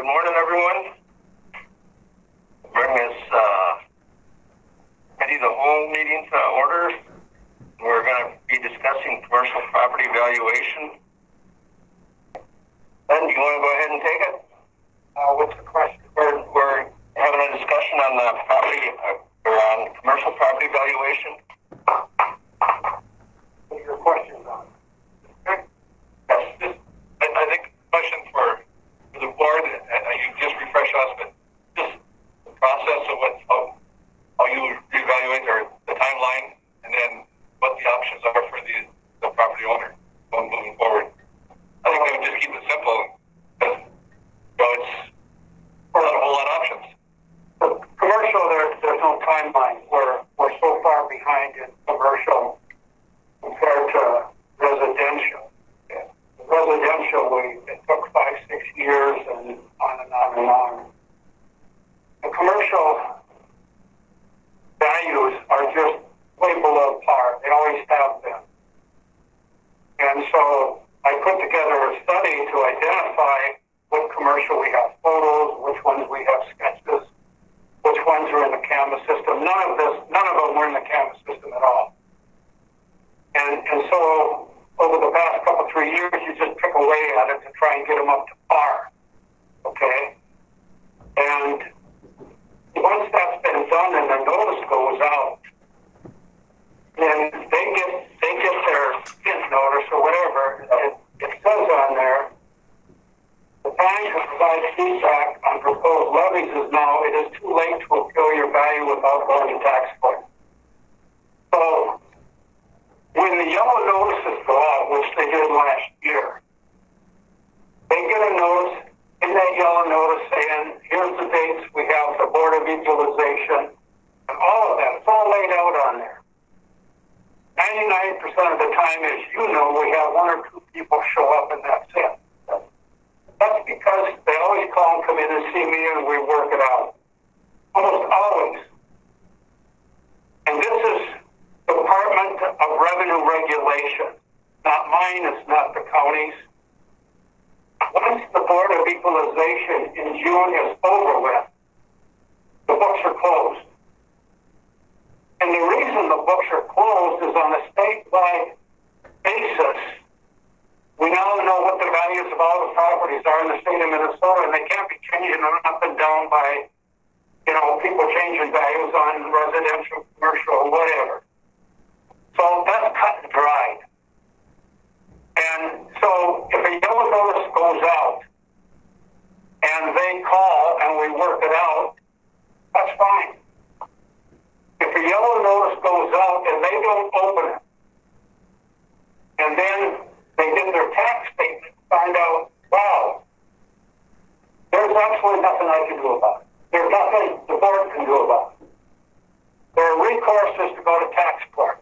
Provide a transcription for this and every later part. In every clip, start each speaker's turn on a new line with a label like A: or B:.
A: Good morning, everyone. Bring this committee the whole meeting to order. We're going to be discussing commercial property valuation. Ben, do you want to go ahead and take it? What's the question? We're having a discussion on the property, or on commercial property valuation. What are your questions on? Yes, I think question for the board, you just refresh us, but just the process of how you reevaluate or the timeline, and then what the options are for the property owner moving forward. I think they would just keep it simple, because it's not a whole lot of options.
B: Commercial, there's no timeline. We're so far behind in commercial compared to residential. Residential, it took 5-6 years and on and on and on. The commercial values are just way below par. They always have been. And so I put together a study to identify what commercial we have photos, which ones we have sketches, which ones are in the Canvas system. None of them were in the Canvas system at all. And so over the past couple, 3 years, you just pick away at it to try and get them up to par. Okay? And once that's been done and the notice goes out, then they get their hint notice or whatever. It says on there, the time to provide feedback on proposed levies is now. It is too late to appeal your value without going to tax court. So when the yellow notices go out, which they did last year, they get a notice in that yellow notice saying, here's the dates, we have the Board of Equalization, and all of that. It's all laid out on there. 99% of the time, as you know, we have 1 or 2 people show up and that's it. That's because they always call and come in and see me and we work it out. Almost always. And this is Department of Revenue Regulation. Not mine, it's not the county's. Once the Board of Equalization in June is over with, the books are closed. And the reason the books are closed is on a statewide basis. We now know what the values of all the properties are in the state of Minnesota, and they can't be changing them up and down by, people changing values on residential, commercial, whatever. So that's cut and dried. And so if a yellow notice goes out and they call and we work it out, that's fine. If a yellow notice goes out and they don't open it, and then they get their tax statement, find out, wow, there's absolutely nothing I can do about it. There's nothing the board can do about it. There are recourses to go to tax court.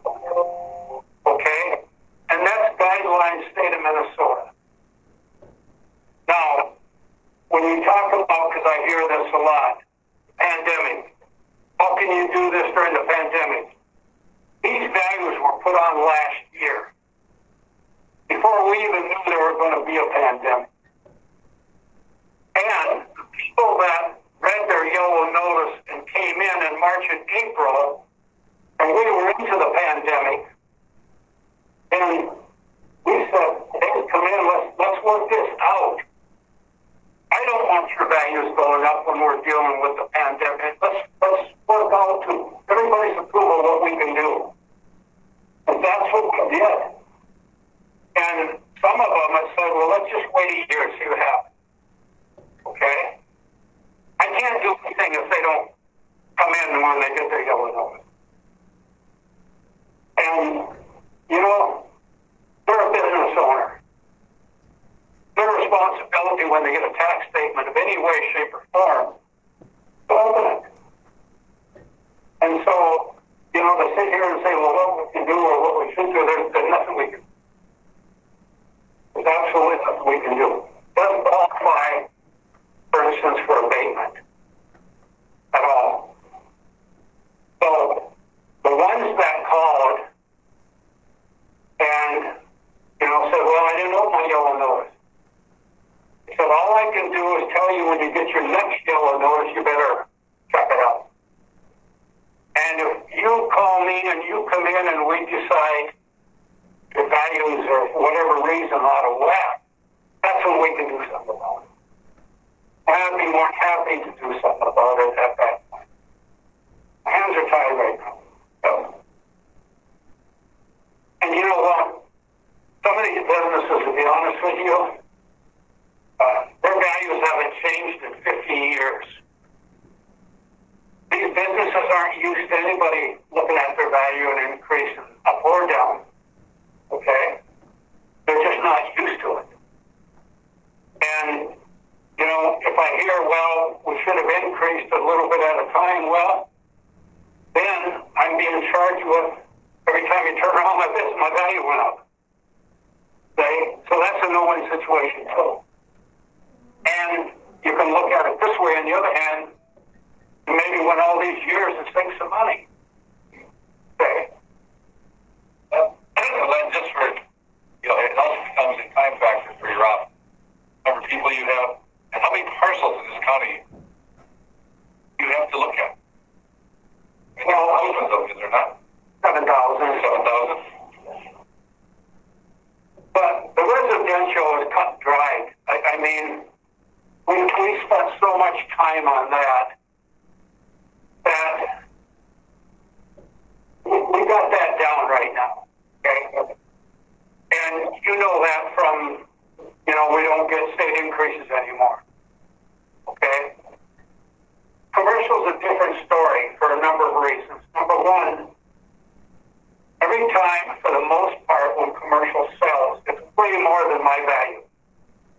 B: Okay? And that's guidelines state of Minnesota. Now, when you talk about, because I hear this a lot, pandemic, how can you do this during the pandemic? These values were put on last year, before we even knew there were going to be a pandemic. And the people that read their yellow notice and came in March and April, and we were into the pandemic, and we said, hey, come in, let's work this out. I don't want your values going up when we're dealing with the pandemic. Let's work out to everybody's approval what we can do. And that's what we did. And some of them have said, well, let's just wait a year and see what happens. Okay? I can't do anything if they don't come in when they get their yellow notice. And, they're a business owner. Their responsibility when they get a tax statement of any way, shape, or form to open it. And so, they sit here and say, well, what we can do or what we should do, there's nothing we can do. There's absolutely nothing we can do. It doesn't qualify, for instance, for abatement at all. So the ones that called and, said, well, I didn't open my yellow notice. He said, all I can do is tell you when you get your next yellow notice, you better check it out. And if you call me and you come in and we decide the values are, for whatever reason, out of whack, that's when we can do something about it. And I'd be more happy to do something about it at that point. My hands are tied right now. So. And you know what? Some of these businesses, to be honest with you, their values haven't changed in 50 years. These businesses aren't used to anybody looking at their value and increasing up or down. Okay? They're just not used to it. And, you know, if I hear, well, we should have increased a little bit at a time, well, then I'm being charged with every time you turn around like this, my value went up. Okay? So that's a no-win situation, too. And you can look at it this way. On the other hand, maybe went all these years and saved some money. Okay.
A: Just for, you know, it also becomes a time factor for your office. Number of people you have, and how many parcels in this county you have to look at. I mean, well, thousands of them, is there not?
B: 7,000.
A: 7,000.
B: But the residential is cut and dried. I mean, we spent so much time on that we got that down right now. Okay? And you know that from, you know, we don't get state increases anymore. Okay? Commercial's a different story for a number of reasons. Number one, every time, for the most part, when commercial sells, it's way more than my value.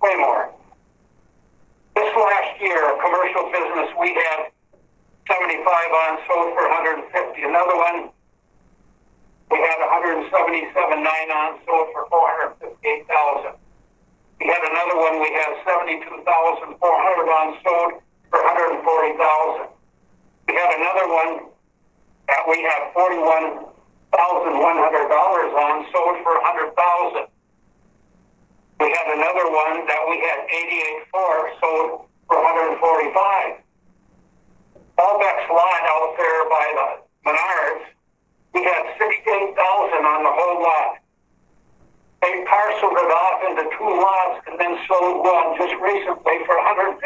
B: Way more. This last year, a commercial business, we had 75 on, sold for 150. Another one, we had 177.9 on, sold for 458,000. We had another one, we had 72,400 on, sold for 140,000. We had another one that we had $41,100 on, sold for 100,000. We had another one that we had 88.4, sold for 145. Ballbeck's lot out there by the Menards, we had 68,000 on the whole lot. They parceled it off into two lots and then sold one just recently for $155,000.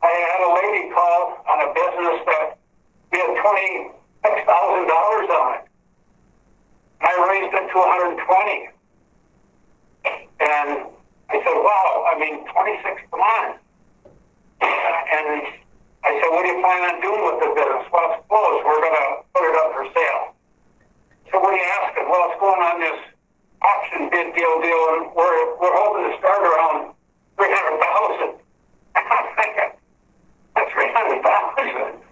B: I had a lady call on a business that we had $26,000 on it. I raised it to 120. And I said, wow, I mean, 26, come on. And I said, what do you plan on doing with the business? Well, it's closed. We're going to put it up for sale. So what are you asking? Well, it's going on this auction bid deal, and we're hoping to start around 300,000. I'm thinking, that's 300,000.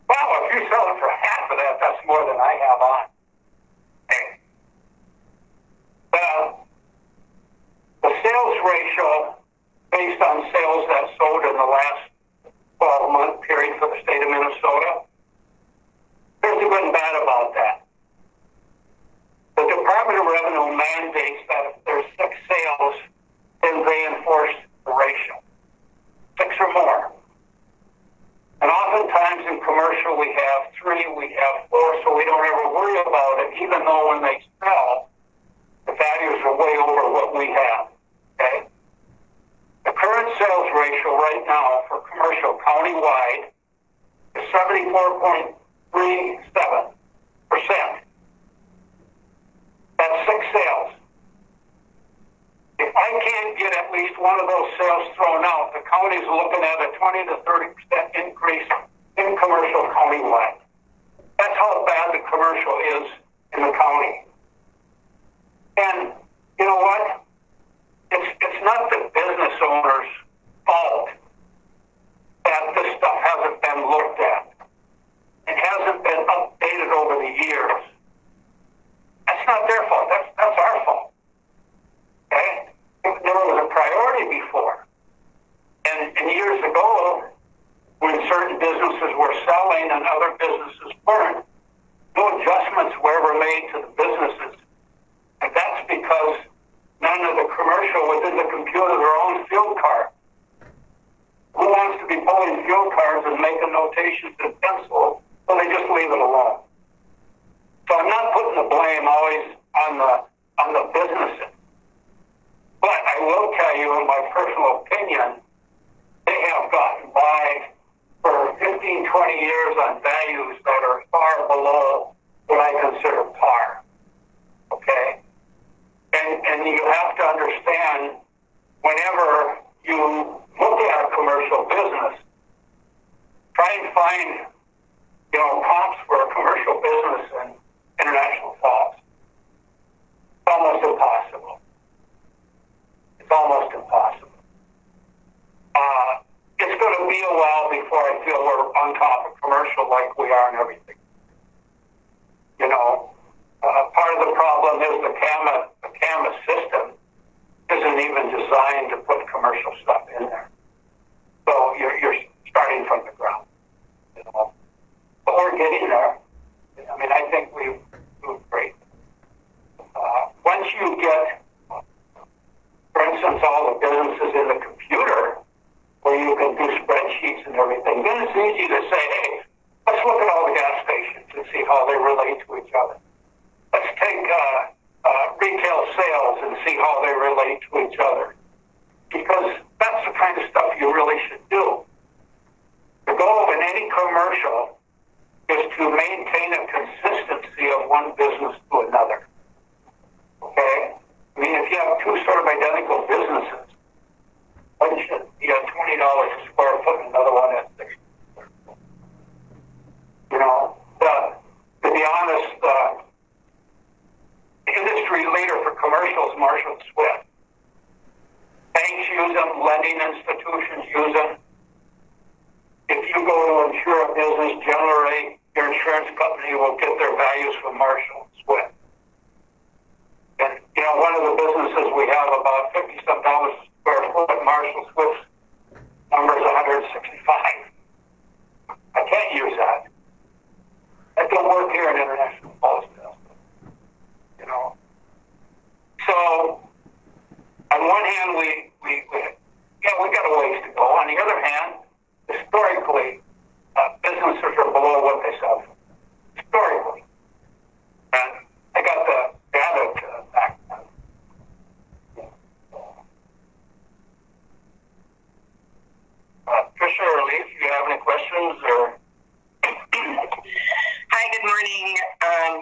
B: Wow, if you sell it for half of that, that's more than I have on. Hey. The sales ratio based on sales that sold in the last 12-month period for the state of Minnesota, there's a good and bad about that. The Department of Revenue mandates that if there's 6 sales, then they enforce the ratio. 6 or more. And oftentimes in commercial we have 3, we have 4, so we don't ever worry about it, even though when they sell, the values are way over what we have. Okay? The current sales ratio right now for commercial countywide is 74.37%. That's 6 sales. If I can't get at least one of those sales thrown out, the county's looking at a 20 to 30% increase in commercial countywide. That's how bad the commercial is in the county. And you know what? It's not the business owner's fault that this stuff hasn't been looked at. It hasn't been updated over the years. That's not their fault. That's our fault. Okay? There was a priority before. And years ago, when certain businesses were selling and other businesses weren't, no adjustments were ever made to the businesses. And that's because none of the commercial within the computer their own field card. Who wants to be pulling field cards and making notations in pencil? Well, they just leave it alone. So I'm not putting the blame always on the businesses. But I will tell you, in my personal opinion, they have gotten by for 15, 20 years on values that are far below what I consider par. Okay? And you have to understand, whenever you look at a commercial business, try and find, comps for a commercial business in International Falls. It's almost impossible. It's almost impossible. It's going to be a while before I feel we're on top of commercial like we are in everything. Part of the problem is the CAMA system isn't even designed to put commercial stuff in there. So you're starting from the ground. But we're getting there. I mean, I think we've moved great. Once you get, for instance, all the businesses in the computer, where you can do spreadsheets and everything, then it's easy to say, hey, let's look at all the gas stations and see how they relate to each other. Let's take retail sales and see how they relate to each other. Because that's the kind of stuff you really should do. The goal in any commercial is to maintain a consistency of one business to another. Okay? I mean, if you have two sort of identical businesses, one should be at $20 a square foot and another one at $60. To be honest, the industry leader for commercials, Marshall Swift. Banks use them, lending institutions use them. If you go to insure a business, generally your insurance company will get their values from Marshall Swift. And, one of the businesses we have about $50-some a square foot, Marshall Swift's number is 165. I can't use that. That don't work here in International Falls. So, on one hand, we got a ways to go. On the other hand, historically, businesses are below what they sell for. Historically. And I got the data to back that. Tricia or Lee, if you have any questions or...
C: Hi, good morning,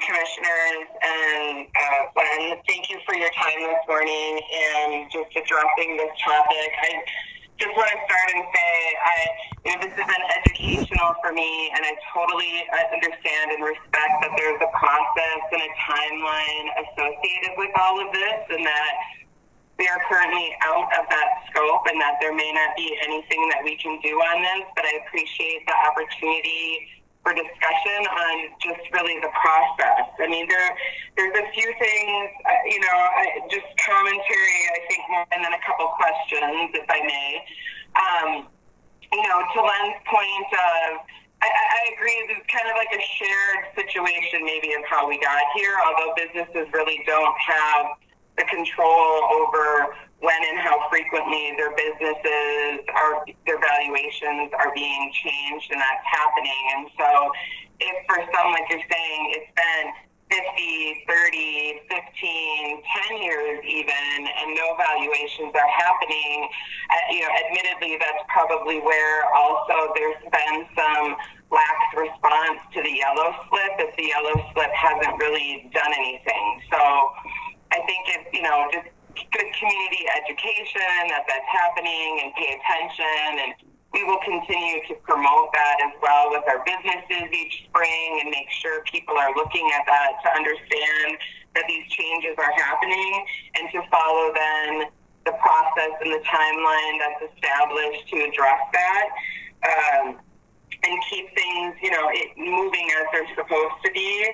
C: commissioners and Glenn. Thank you for your time this morning and just addressing this topic. I just want to start and say, this has been educational for me, and I totally understand and respect that there's a process and a timeline associated with all of this, and that we are currently out of that scope and that there may not be anything that we can do on this, but I appreciate the opportunity for discussion on just really the process. I mean, there's a few things, just commentary, I think, more, and then a couple questions, if I may. To Len's point of, I agree, this is kind of like a shared situation maybe of how we got here, although businesses really don't have the control over when and how frequently their their valuations are being changed, and that's happening. And so if for some, like you're saying, it's been 50, 30, 15, 10 years even, and no valuations are happening, admittedly, that's probably where also there's been some lax response to the yellow slip if the yellow slip hasn't really done anything. So I think it's, just good community education that's happening, and pay attention, and we will continue to promote that as well with our businesses each spring and make sure people are looking at that to understand that these changes are happening and to follow then the process and the timeline that's established to address that, and keep things, moving as they're supposed to be.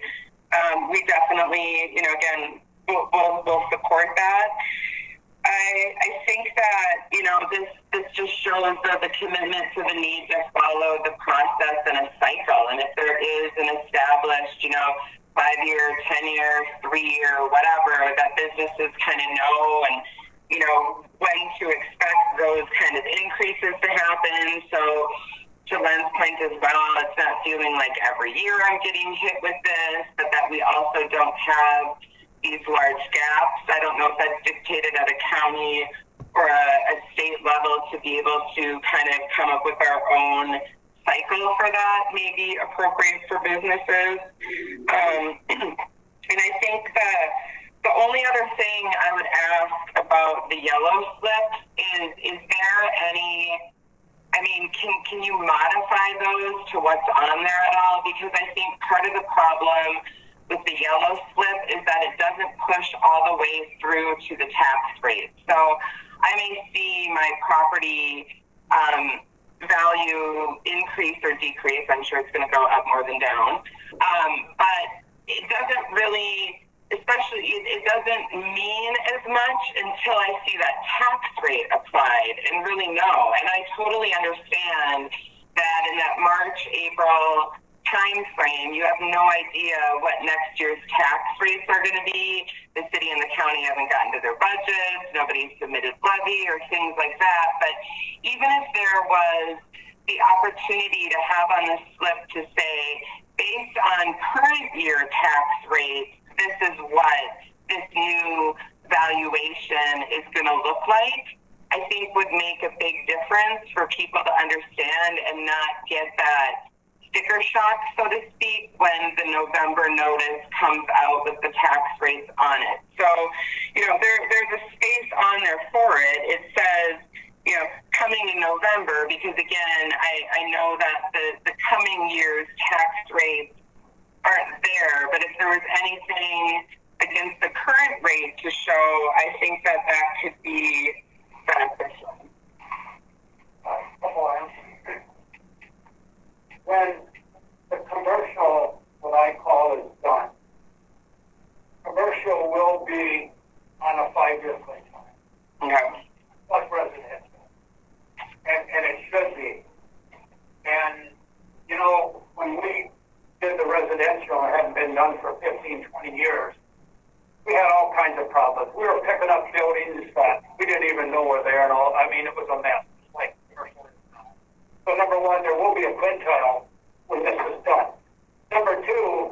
C: We definitely, again, we'll support that. I think that, this just shows the commitment to the need to follow the process in a cycle. And if there is an established, 5-year, 10-year, 3-year, whatever, that businesses kind of know and when to expect those kind of increases to happen. So to Len's point as well, it's not feeling like every year I'm getting hit with this, but that we also don't have these large gaps. I don't know if that's dictated at a county or a state level to be able to kind of come up with our own cycle for that, maybe appropriate for businesses. And I think that the only other thing I would ask about the yellow slip is there any, can you modify those to what's on there at all? Because I think part of the problem with the yellow slip is that it doesn't push all the way through to the tax rate. So I may see my property value increase or decrease. I'm sure it's going to go up more than down. But it doesn't really, especially, it doesn't mean as much until I see that tax rate applied and really know. And I totally understand that in that March, April time frame, you have no idea what next year's tax rates are going to be. The city and the county haven't gotten to their budgets. Nobody's submitted levy or things like that. But even if there was the opportunity to have on the slip to say, based on current year tax rates, this is what this new valuation is going to look like, I think would make a big difference for people to understand and not get that sticker shock, so to speak, when the November notice comes out with the tax rates on it. So, there's a space on there for it. It says, coming in November, because again, I know that the coming year's tax rates aren't there, but if there was anything against the current rate to show, I think that could be beneficial.
B: When the commercial, what I call, is done, commercial will be on a 5-year plan.
C: Okay.
B: Like residential. And it should be. And, when we did the residential, it hadn't been done for 15, 20 years, we had all kinds of problems. We were picking up buildings that we didn't even know were there and all. It was a mess. Like commercial. So number one, there will be a quintile when this is done. Number two,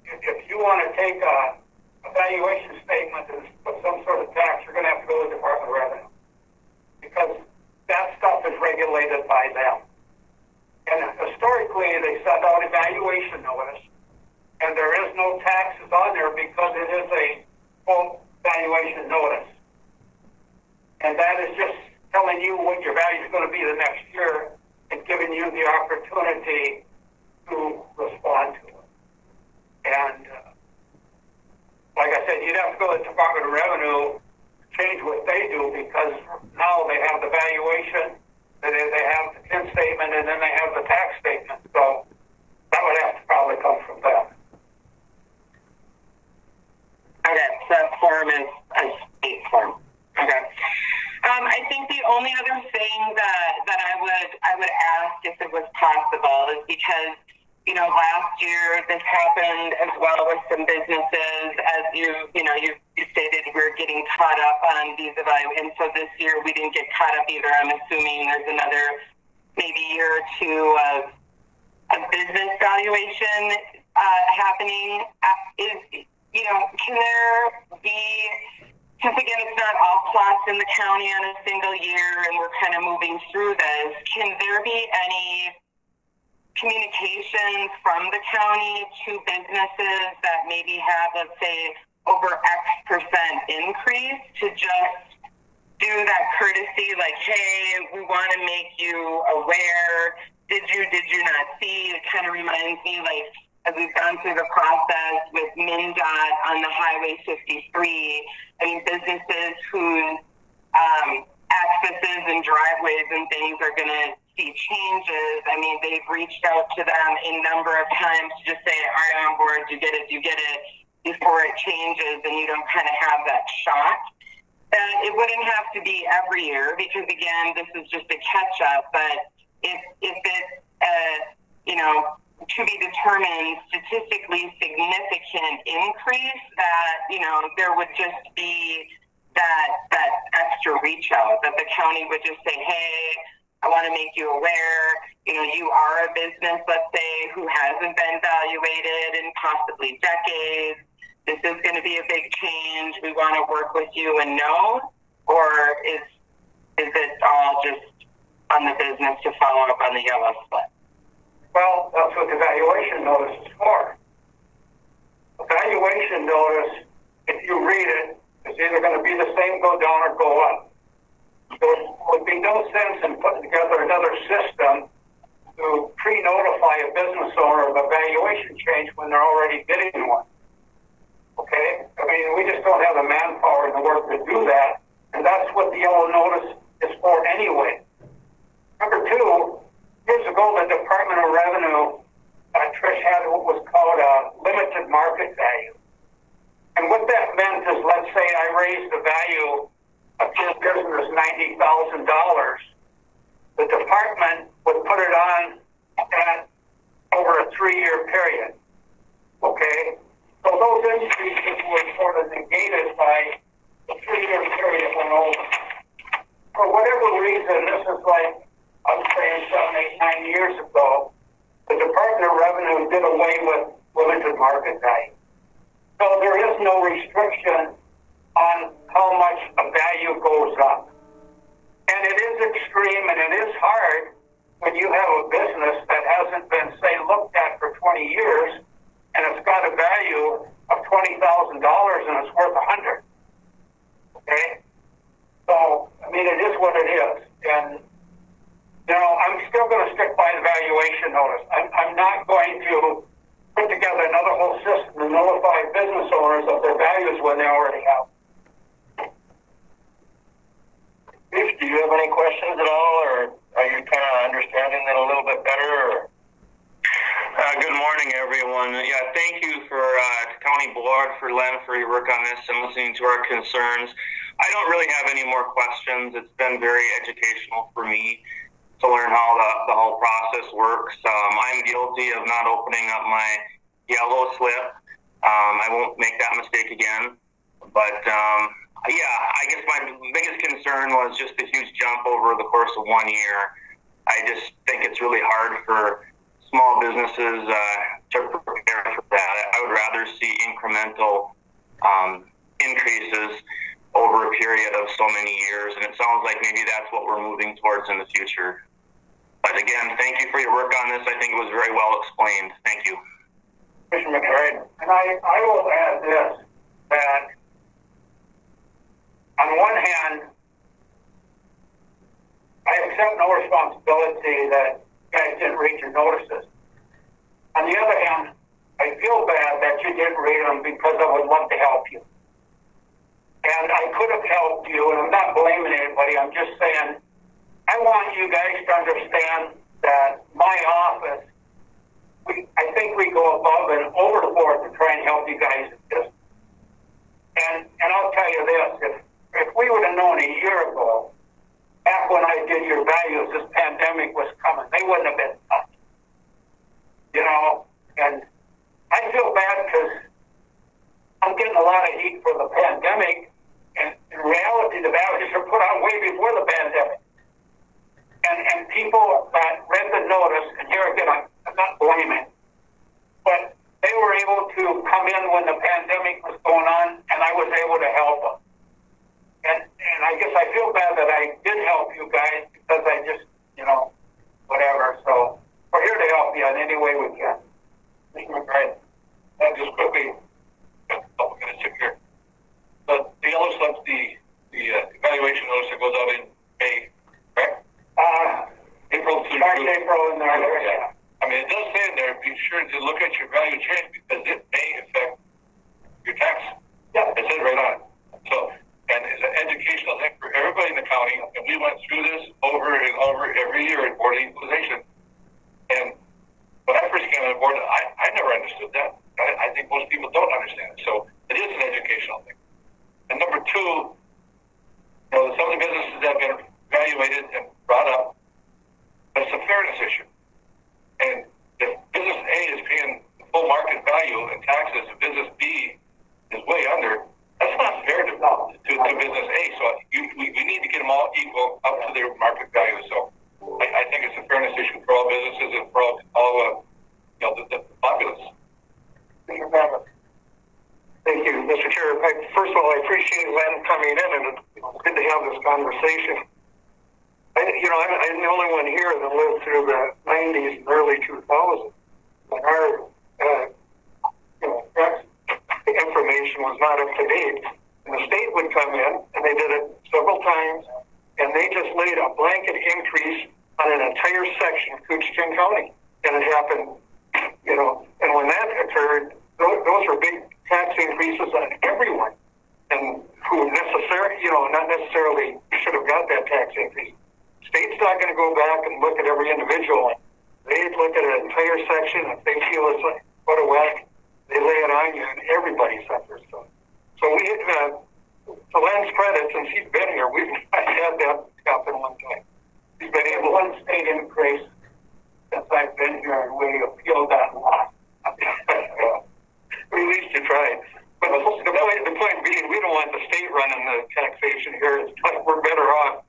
B: if you want to take a valuation statement and put some sort of tax, you're going to have to go to the Department of Revenue because that stuff is regulated by them. And historically, they send out a valuation notice, and there is no taxes on there because it is a full valuation notice. And that is just telling you what your value is going to be the next year and giving you the opportunity to respond to it. And like I said, you'd have to go to the Department of Revenue, change what they do, because now they have the valuation, they have the PIN statement, and then they have the tax statement. So that would have to probably come from them.
C: Okay, so that form is a state form. Okay. I think the only other thing that I would ask if it was possible is because, last year this happened as well with some businesses, as you stated we're getting caught up on these evaluations. And so this year we didn't get caught up either. I'm assuming there's another maybe year or two of a business valuation happening. Can there be, since again it's not all plots in the county on a single year and we're kind of moving through this, can there be any communication from the county to businesses that maybe have, let's say, over X% increase to just do that courtesy, like, hey, we want to make you aware. Did you not see? It kind of reminds me, like, as we've gone through the process with MnDOT on the Highway 53, businesses whose accesses and driveways and things are going to see changes. They've reached out to them a number of times to just say, all right, on board, you get it, before it changes, and you don't kind of have that shock. It wouldn't have to be every year because, again, this is just a catch-up, but if it's, to be determined statistically significant increase, that, there would just be that extra reach out, that the county would just say, hey, I want to make you aware, you are a business, let's say, who hasn't been valuated in possibly decades. This is going to be a big change. We want to work with you and know, or is it all just on the business to follow up on the yellow slip?
B: Well, that's what the valuation notice is for. The valuation notice, if you read it, is either going to be the same, go down, or go up. There would be no sense in putting together another system to pre-notify a business owner of a valuation change when they're already getting one. Okay? I mean, we just don't have the manpower and the work to do that, and that's what the yellow notice is for anyway. Number two, years ago, the Department of Revenue, Trish, had what was called a limited market value. And what that meant is, let's say I raised the value of this business $90,000. The department would put it on at over a 3-year period. Okay? So those increases were sort of negated by the 3-year period went over. For whatever reason, this is like, I'm saying 7, 8, 9 years ago, the Department of Revenue did away with limited market value. So there is no restriction on how much a value goes up. And it is extreme and it is hard when you have a business that hasn't been, say, looked at for 20 years and it's got a value of $20,000 and it's worth $100,000. Okay? So, I mean, it is what it is. And, I'm still going to stick by the valuation notice. I'm not going to put together another whole system to notify business owners of their values when they already have.
A: Steve, do you have any questions at all, or are you kind of understanding it a little bit better?
D: Good morning, everyone. Yeah, thank you for County Board, for Len, for your work on this and listening to our concerns. I don't really have any more questions. It's been very educational for me to learn how the whole process works. I'm guilty of not opening up my yellow slip. I won't make that mistake again. But yeah, I guess my biggest concern was just the huge jump over the course of 1 year. I just think it's really hard for small businesses to prepare for that. I would rather see incremental increases over a period of so many years, and it sounds like maybe that's what we're moving towards in the future. But again, thank you for your work on this. I think it was very well explained. Thank you.
B: Commissioner McBride. And I will add this, that on one hand, I accept no responsibility that you guys didn't read your notices. On the other hand, I feel bad that you didn't read them because I would love to help you. And I could have helped you, and I'm not blaming anybody. I'm just saying, I want you guys to understand that my office, I think we go above and overboard to try and help you guys with this. And I'll tell you this, if we would have known a year ago, back when I did your values, this pandemic was coming, they wouldn't have been touched. And I feel bad because I'm getting a lot of heat for the pandemic, and in reality, the values were put on way before the pandemic. And people that read the notice, and here again, I'm not blaming, but they were able to come in when the pandemic was going on, and I was able to help them. And I guess I feel bad that I did help you guys because I just, whatever. So we're here to help you in any way we can.
A: Mr. McBride, and just quickly, a couple minutes here. The yellow slip, the evaluation notice that goes out in May, correct? April to
B: March, April, and there.
A: Yeah. I mean, it does say in there, be sure to look at your value change because it may affect your tax.
B: Yeah.
A: It says right on it. So, and it's an educational thing for everybody in the county, and we went through this over and over every year in board of equalization. And when I first came on board, I never understood that. I think most people don't understand it. So it is an educational thing. And number two, some of the businesses that have been evaluated and brought up, but it's a fairness issue. And if business A is paying full market value in taxes and business B is way under, that's not fair to business all equal up to their market value. So I think it's a fairness issue for all businesses and for all the populace.
B: Thank you, Mr. Chair. First of all, I appreciate Len coming in, and it's good to have this conversation. I'm the only one here that lived through the 90s and early 2000s. When our tax information was not up to date. And the state would come in, and they did it several times, and they just laid a blanket increase on an entire section of Koochiching County. And it happened, and when that occurred, those were big tax increases on everyone, and who not necessarily should have got that tax increase. State's not going to go back and look at every individual. They look at an entire section, and if they feel it's like, what a whack, they lay it on you, and everybody suffers. So we, to Len's credit, since he's been here, we've not had that happen one time. He's been able one state increase since I've been here, and we appealed that law. At least you tried. But the point being, we don't want the state running the taxation here. It's like we're better off,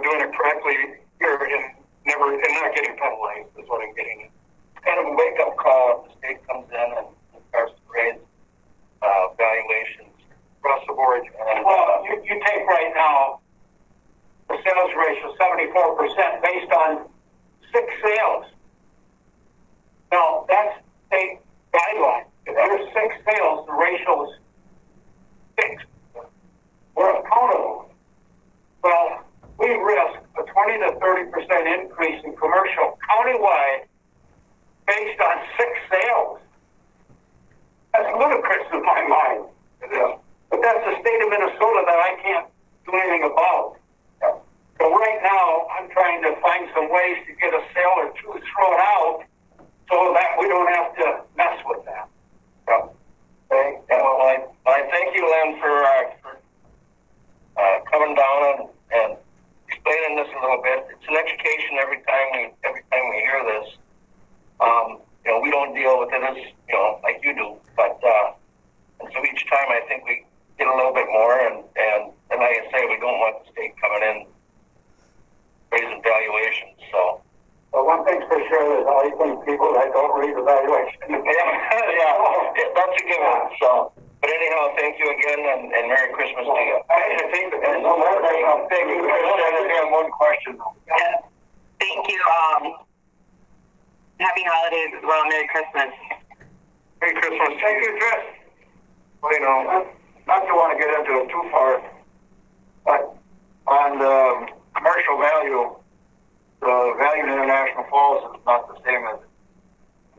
B: doing it correctly here and not getting penalized is what I'm getting at.
A: It's kind of a wake-up call if the state comes in and starts to raise valuations
B: across the board. Well, you take right now the sales ratio 74% based on 6 sales. Now that's state guideline. If there's 6 sales, the ratio is 6. We're accountable. Well, we risk a 20 to 30% increase in commercial countywide based on 6 sales. That's ludicrous in my mind. But that's the state of Minnesota that I can't do anything about. So right now, I'm trying to find some ways to get a sale or 2 thrown out so that we don't have to mess with that.
A: Okay. I thank you, Len, for coming down and explaining this a little bit. It's an education every time we hear this. We don't deal with it as like you do, but and so each time I think we get a little bit more, and like I say, we don't want the state coming in raising valuations. So.
B: Well, one thing's for sure is all these people that don't read the valuation.
A: Yeah, that's a good one. So, but anyhow, thank you again, and Merry Christmas to you.
B: Thank you. I have one question.
C: Yeah. Thank you. Happy holidays as well. Merry Christmas.
B: Merry Christmas. Thank you, Chris. Well, not to want to get into it too far, but on the commercial value, the value in International Falls is not the same as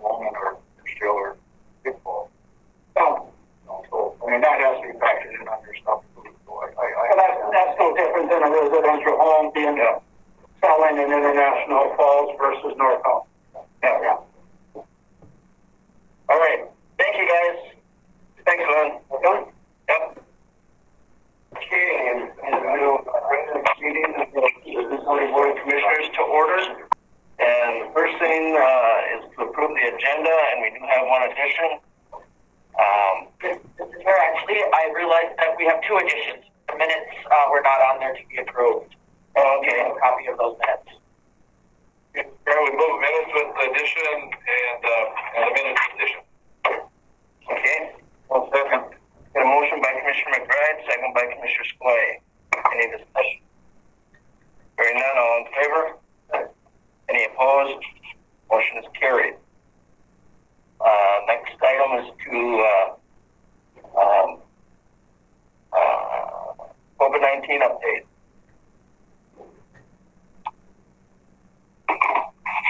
B: Longman or Still or Big Falls. So, that has to be factored in on your stuff. So that's no different than a residential home being selling in International Falls versus North Home.
A: Yeah. All right. Thank you, guys. Thanks, Len.
B: Okay?
A: Yep.
B: Okay, and we'll bring the meeting of the Board of Commissioners to order.
A: And the first thing is to approve the agenda, and we do have one addition.
E: Mr. Chair, actually, I realized that we have 2 additions. The minutes were not on there to be approved.
A: Oh, okay.
E: A copy of those minutes.
A: We move minutes with the addition and the minutes addition. Okay.
B: One second.
A: Got a motion by Commissioner McBride, second by Commissioner Skoye. Any discussion? Hearing none, all in favor? Any opposed? Motion is carried. Next item is to COVID-19 update.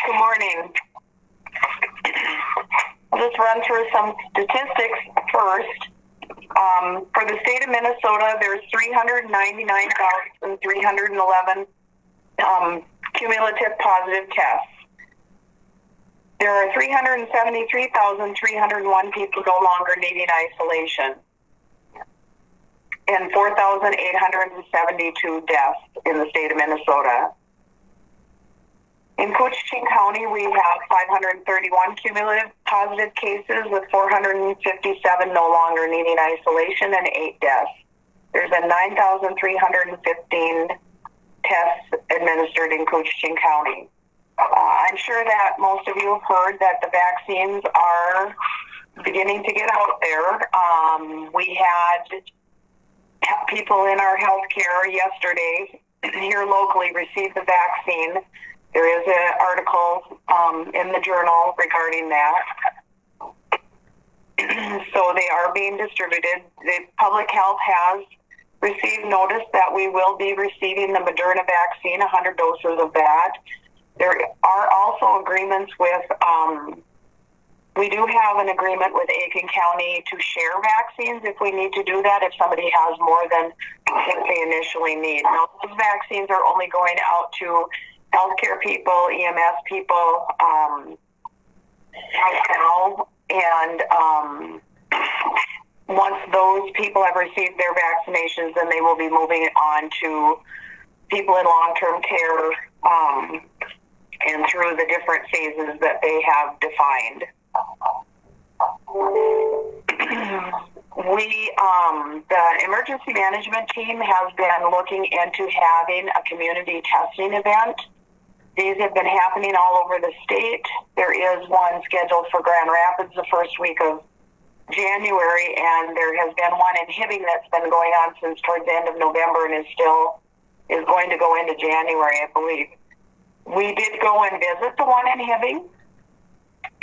C: Good morning. I'll just run through some statistics first. For the state of Minnesota, there's 399,311 cumulative positive tests. There are 373,301 people no longer needing isolation, and 4,872 deaths in the state of Minnesota. In Koochiching County, we have 531 cumulative positive cases with 457 no longer needing isolation and 8 deaths. There's been 9,315 administered in Koochiching County. I'm sure that most of you have heard that the vaccines are beginning to get out there. We had people in our healthcare yesterday here locally receive the vaccine. There is an article in the journal regarding that. So they are being distributed. The public health has received notice that we will be receiving the Moderna vaccine, 100 doses of that. There are also agreements with, we do have an agreement with Aiken County to share vaccines if we need to do that, if somebody has more than what they initially need. Now, those vaccines are only going out to healthcare people, EMS people, right now, and once those people have received their vaccinations, then they will be moving on to people in long-term care and through the different phases that they have defined. The emergency management team has been looking into having a community testing event. These have been happening all over the state. There is one scheduled for Grand Rapids the first week of January, and there has been one in Hibbing that's been going on since towards the end of November and is going to go into January, I believe. We did go and visit the one in Hibbing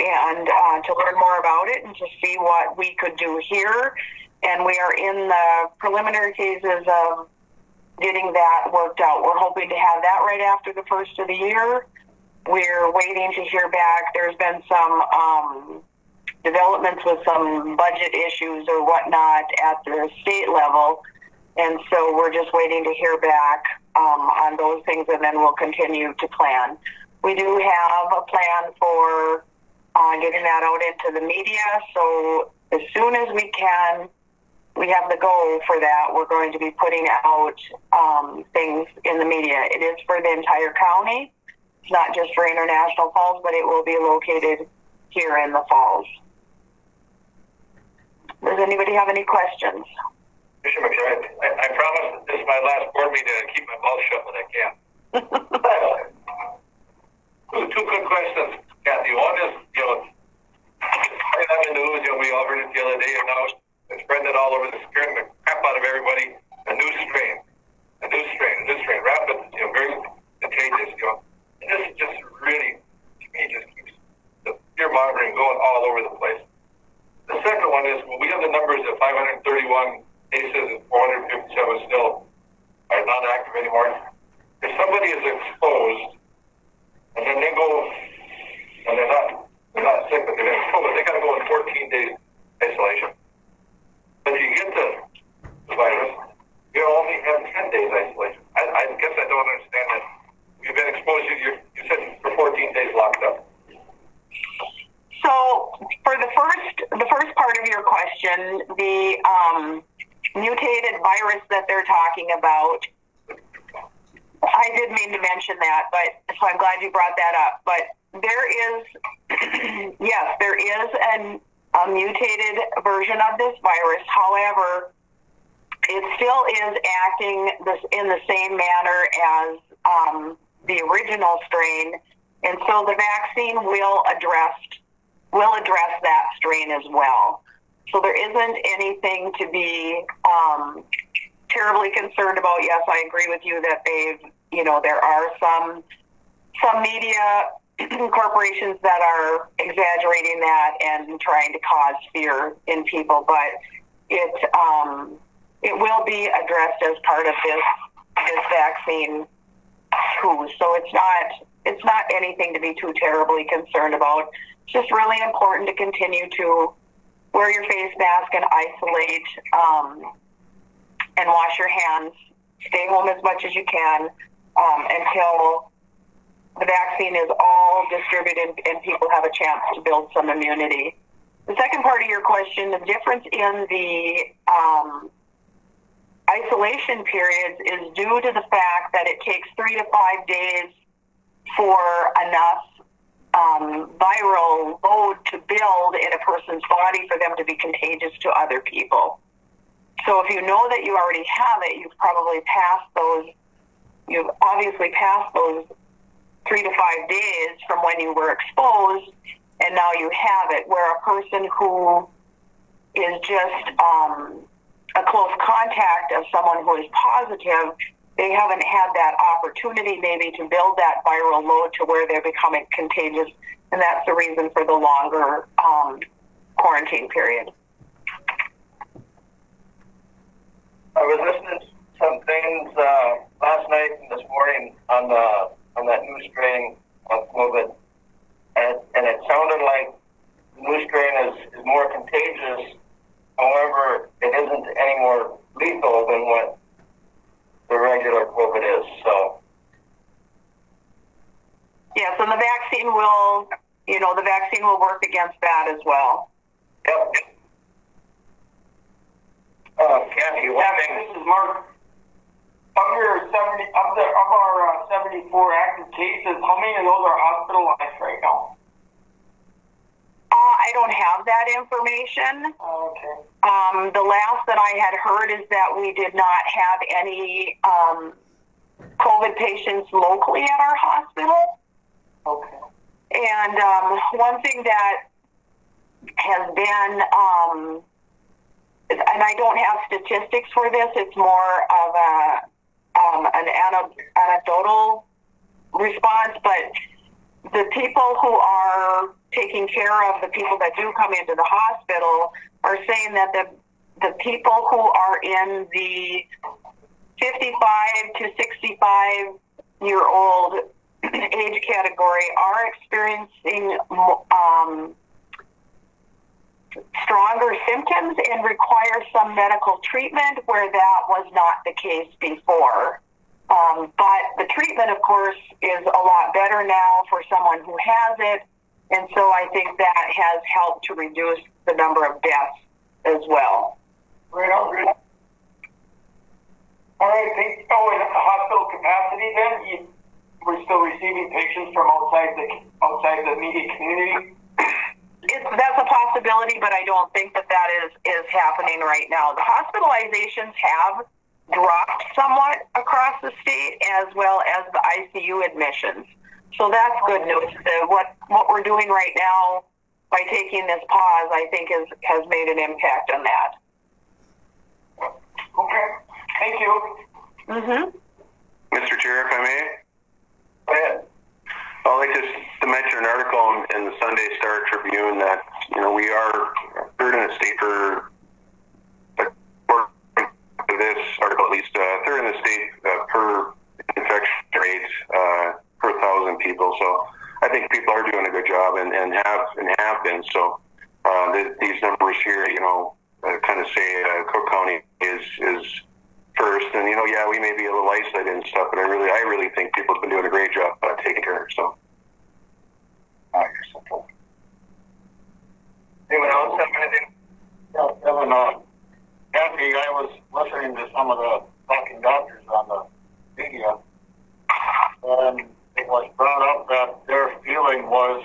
C: and to learn more about it and to see what we could do here. And we are in the preliminary phases of getting that worked out. We're hoping to have that right after the first of the year. We're waiting to hear back. There's been some developments with some budget issues or whatnot at the state level. And so we're just waiting to hear back on those things, and then we'll continue to plan. We do have a plan for getting that out into the media. So as soon as we can, we have the goal for that. We're going to be putting out things in the media. It is for the entire county. It's not just for International Falls, but it will be located here in the Falls. Does anybody have any questions?
A: Commissioner McCarran, I promise that this is my last board meeting to keep my mouth shut when I can. Two quick questions, Kathy. One is, it's on the news, we all heard it the other day, and now it's spreading it all over, scaring the crap out of everybody. A new strain, rapid, very contagious, And this just really, to me, just keeps the fear mongering going all over the place. The second one is, we have the numbers of 531 cases and 457 still are not active anymore. If somebody is exposed, and then they go, and they're not sick, but they're exposed, they got to go in 14 days isolation. But if you get the virus, you only have 10 days isolation. I guess I don't understand that. You've been exposed, you said for 14 days locked up.
C: So for the first part of your question, the mutated virus that they're talking about, I did mean to mention that, but so I'm glad you brought that up. But there is, yes, there is a mutated version of this virus. However, it still is acting in the same manner as the original strain, and so the vaccine will address that strain as well. So there isn't anything to be terribly concerned about. Yes, I agree with you that there are some media corporations that are exaggerating that and trying to cause fear in people, but it will be addressed as part of this vaccine too. So it's not anything to be too terribly concerned about. It's just really important to continue to wear your face mask and isolate and wash your hands. Stay home as much as you can until the vaccine is all distributed and people have a chance to build some immunity. The second part of your question, the difference in the isolation periods is due to the fact that it takes 3 to 5 days for enough viral load to build in a person's body for them to be contagious to other people. So if you know that you already have it, you've probably passed you've obviously passed those 3 to 5 days from when you were exposed, and now you have it, where a person who is just a close contact of someone who is positive, they haven't had that opportunity maybe to build that viral load to where they're becoming contagious, and that's the reason for the longer quarantine period.
B: I was listening to some things last night and this morning on that new strain of COVID, and it sounded like the new strain is more contagious. However, it isn't any more lethal than what the regular COVID is. So,
C: yes, and the vaccine will, the vaccine will work against that as well.
B: yep. Kathy,
F: This is Mark. Of our 74 active cases, how many of those are hospitalized right now?
C: I don't have that information.
F: Okay.
C: The last that I had heard is that we did not have any COVID patients locally at our hospital.
F: Okay.
C: And one thing that has been, and I don't have statistics for this, it's more of an anecdotal response, but the people who are taking care of the people that do come into the hospital are saying that the people who are in the 55 to 65-year-old age category are experiencing stronger symptoms and require some medical treatment, where that was not the case before. But the treatment, of course, is a lot better now for someone who has it, and so I think that has helped to reduce the number of deaths as well.
F: Right on, great. All right, in hospital capacity then, we're still receiving patients from outside the immediate community?
C: That's a possibility, but I don't think that is happening right now. The hospitalizations have dropped somewhat across the state, as well as the ICU admissions. So that's good news. What we're doing right now by taking this pause, I think, has made an impact on that.
F: Okay, thank you.
C: Mm-hmm.
G: Mr. Chair, if I may?
B: Go ahead.
G: I'd like to mention an article in the Sunday Star Tribune that, we are third in the state for, according to this article at least, third in the state per infection rate per 1,000 people. So I think people are doing a good job and have been. So these numbers here, kind of say Cook County is first, and we may be a little isolated and stuff, but I really think people have been doing a great job taking care. So,
B: anyone else have anything?
H: Yeah, Kevin, Kathy, I was listening to some of the talking doctors on the media, and it was brought up that their feeling was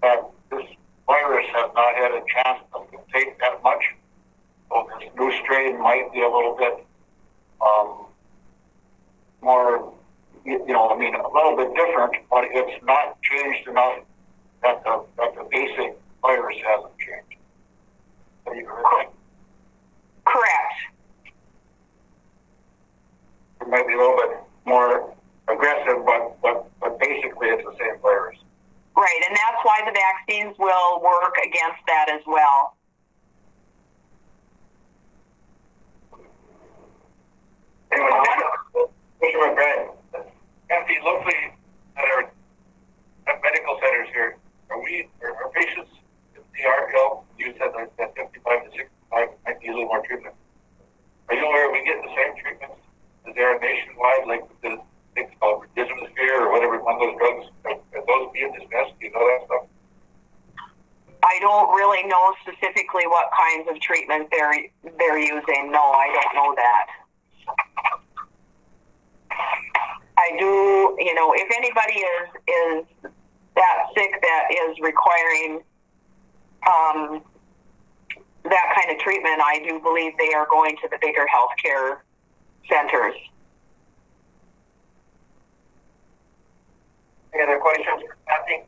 H: that this virus has not had a chance to mutate that much. So this new strain might be a little bit more, a little bit different, but it's not changed enough that the basic virus hasn't changed. Are you correct?
C: Correct.
B: It might be a little bit more aggressive, but basically it's the same virus.
C: Right, and that's why the vaccines will work against that as well.
B: Anyway, Mr. McBride, Kathy, locally at our medical centers here, are patients, if they are ill, you said that 55 to 65 might be a little more treatment. Are you aware we get the same treatments? Is there a nationwide, like the things called Remdesivir or whatever, one of those drugs? Are those being dismissed? Do you know that stuff?
C: I don't really know specifically what kinds of treatment they're using. No, I don't know that. I do, if anybody is that sick that is requiring that kind of treatment, I do believe they are going to the bigger healthcare centers.
E: questions for Kathy?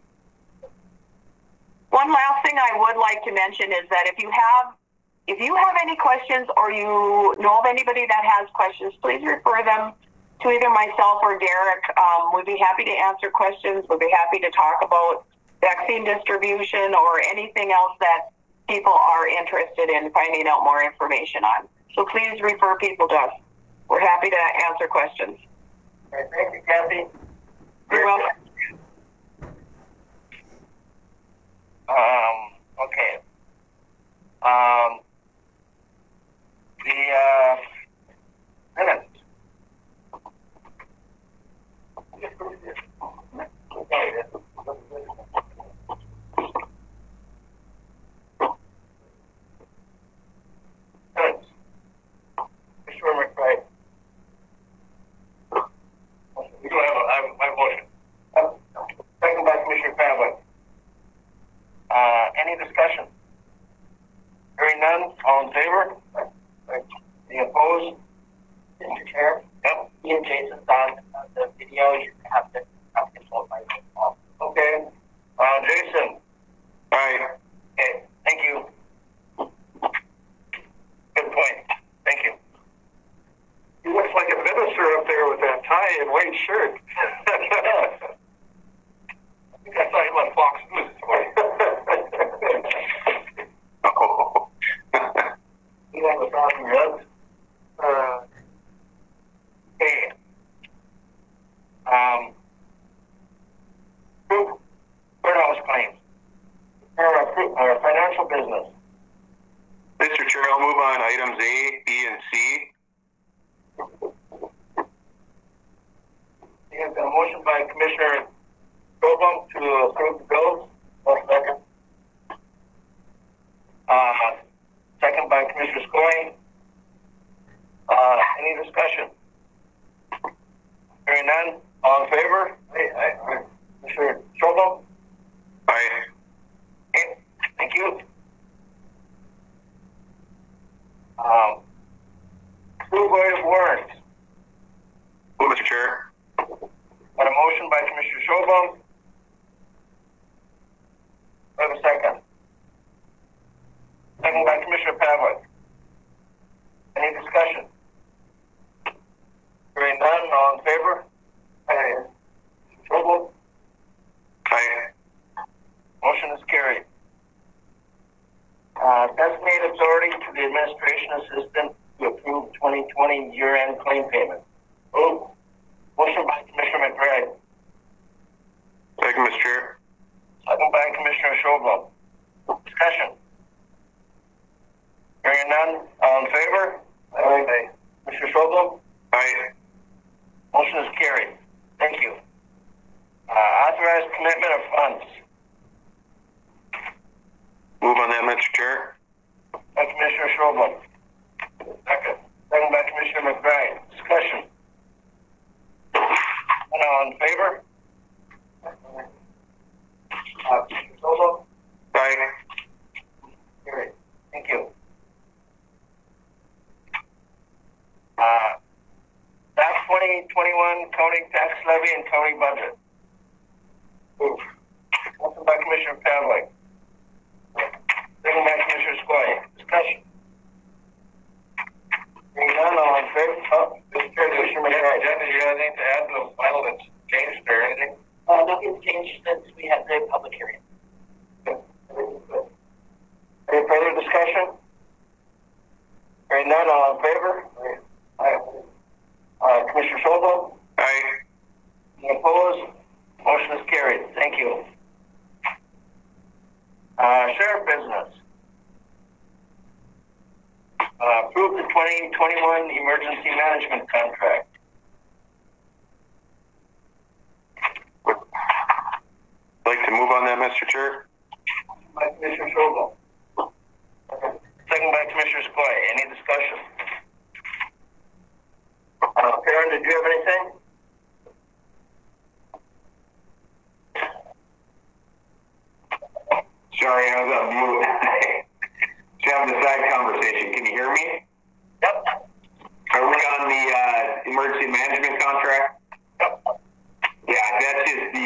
C: One last thing I would like to mention is that if you have any questions or you know of anybody that has questions, please refer them to either myself or Derek. We'd be happy to answer questions. We'd be happy to talk about vaccine distribution or anything else that people are interested in finding out more information on. So please refer people to us. We're happy to answer questions.
E: Okay, thank you, Kathy.
C: You're welcome.
E: Okay. The minutes. Commissioner McBride.
A: We do have my motion.
E: Second by Commissioner Pavlik. Any discussion? Hearing none, all in favor? Any opposed? Mr. Chair? Yep. Ian Jason's on the video. You have to control my phone. Okay. Jason?
G: Aye.
E: Okay, thank you. Good point. Thank you.
B: He looks like a minister up there with that tie and white shirt.
A: I think I saw him on Fox News this morning.
G: Oh.
E: You have a thousand rugs? Okay. Courthouse claims. Or financial business.
G: Mr. Chair, I'll move on items A, B, and C.
E: We have a motion by Commissioner Gobum to approve the bills. One second. Second by Commissioner Scoy. Any discussion? Hearing none, all in favor? Aye. Commissioner Gobum?
G: Aye.
E: Okay, thank you. Approve void warrants.
G: Move, Mr. Chair.
E: Got a motion by Commissioner Schobum. I have a second. Second by Commissioner Pavlik. Any discussion? Hearing none, all in favor? Aye. Schobum?
G: Aye.
E: Motion is carried. Designate authority to the administration assistant to approve 2020 year-end claim payment. Move. Motion by Commissioner McBride.
G: Second, Mr. Chair.
E: Second by Commissioner Schobel. Discussion. Hearing none, all in favor? Aye. Commissioner Schobel?
G: Aye.
E: Motion is carried. Thank you. Authorized commitment of funds.
G: Move on that, Mr. Chair.
E: By Commissioner Schobel. Second. Second by Commissioner McBride. Discussion. And all in favor? Commissioner Schobel?
G: Aye.
E: Carried. Thank you. Tax 2021 county tax levy and county budget. Move. Motion by Commissioner Pavlik. Second by Commissioner Scoy. Discussion. Hearing none, all in favor? Mr. Chair, Commissioner McBride.
A: Jen, do you have anything to add to the final that's changed or anything?
E: Nothing's changed since we had the public hearing. Any further discussion? Hearing none, all in favor? Aye. Commissioner Schobel?
G: Aye.
E: Any opposed? Motion is carried. Thank you. Sheriff business. Approve the 2021 emergency management contract.
G: Would like to move on that, Mr. Chair.
E: By Commissioner Schobel. Second by Commissioner Scoy. Any discussion? Karen, did you have anything?
G: Sorry, I was on mute. Just having a side conversation. Can you hear me?
E: Yep.
G: Are we on the emergency management contract?
E: Yep.
G: Yeah, that's just the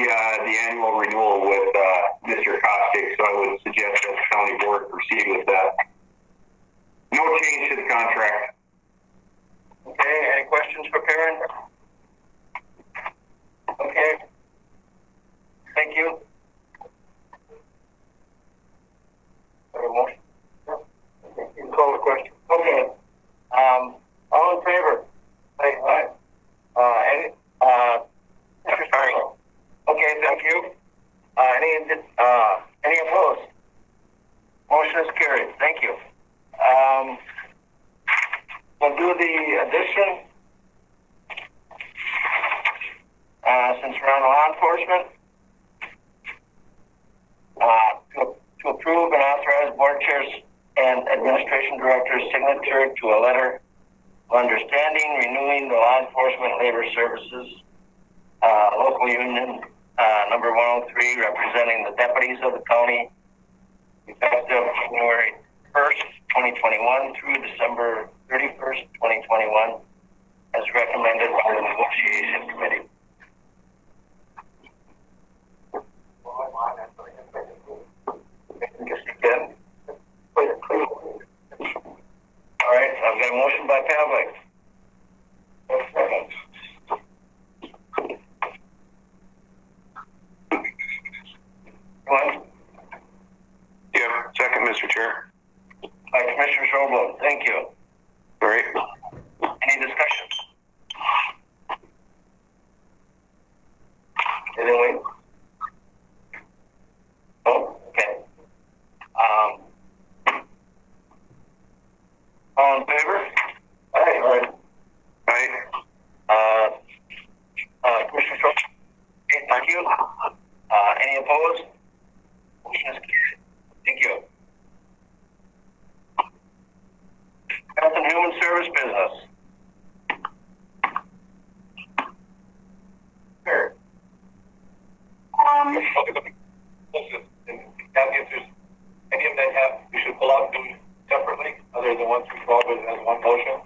G: annual renewal with Mr. Koochiching, so I would suggest that the county board proceed with that. No change to the contract.
E: Okay, any questions for Karen? Okay. Thank you. Have a motion? You can call the question. Okay. All in favor? Aye. Sorry. Okay, thank you. Any opposed? Motion is carried. Thank you. We'll do the addition. Since we're on law enforcement, to approve and authorize board chairs and administration director's signature to a letter of understanding renewing the law enforcement labor services local union number 103, representing the deputies of the county, effective January 1st, 2021 through December 31st, 2021, as recommended by the negotiation committee. All right, I've got a motion by Pavlik.
G: Yeah, second, Mr. Chair.
E: By Commissioner Schobel. Thank you.
G: All right.
E: Any discussion? Anyone? Oh, okay. All in favor? Aye.
G: Aye.
E: Commissioner Schobel. Okay, thank you. Any opposed? Motion is carried. Thank you. Health and Human Service business. Sure.
A: Any of that have, we should pull out and do separately, other than 1 through 12 as one motion?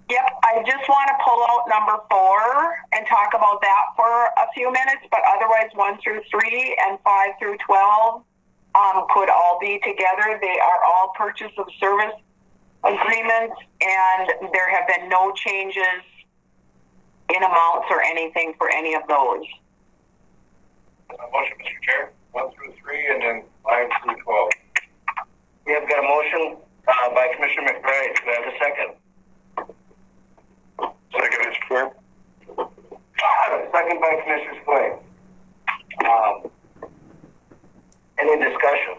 C: Yep, I just want to pull out number 4 and talk about that for a few minutes, but otherwise 1 through 3 and 5 through 12 could all be together. They are all purchase of service agreements, and there have been no changes in amounts or anything for any of those.
A: Motion, Mr. Chair, 1 through 3 and then 5 through 12.
E: We have got a motion by Commissioner McBride. Do I have a second?
G: Second, Mr. Chair.
E: Second by Commissioner Sway. Any discussion?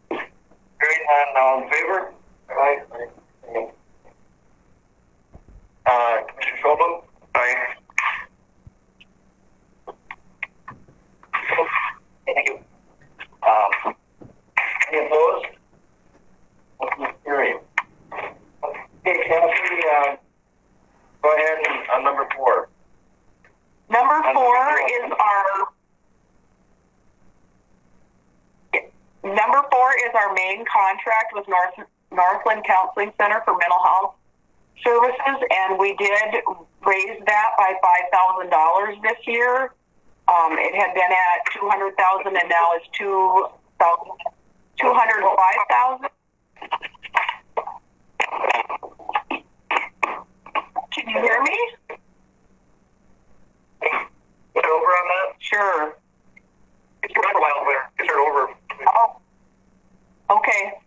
E: Hearing none, all in favor? Aye. Commissioner Schobel?
G: Aye.
E: Thank you. Any opposed? Motion is carried. Okay, Kathy, go ahead and on number 4.
C: Number 4 is our main contract with Northland Counseling Center for Mental Health Services, and we did raise that by $5,000 this year. It had been at $200,000 and now it's $205,000. Can you hear me?
A: Put it over on that?
C: Sure.
A: It's been a while there. Is it over?
C: Oh, okay.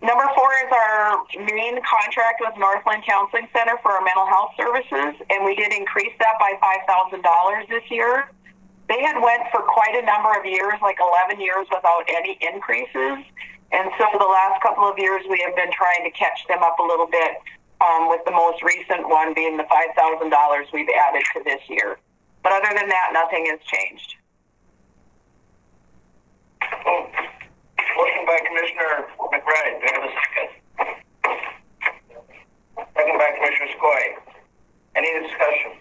C: Number 4 is our main contract with Northland Counseling Center for our mental health services, and we did increase that by $5,000 this year. They had went for quite a number of years, like 11 years, without any increases, and so the last couple of years we have been trying to catch them up a little bit, with the most recent one being the $5,000 we've added to this year. But other than that, nothing has changed.
E: Motion by Commissioner McBride. Do I have a second? Second by Commissioner Skoye. Any discussion?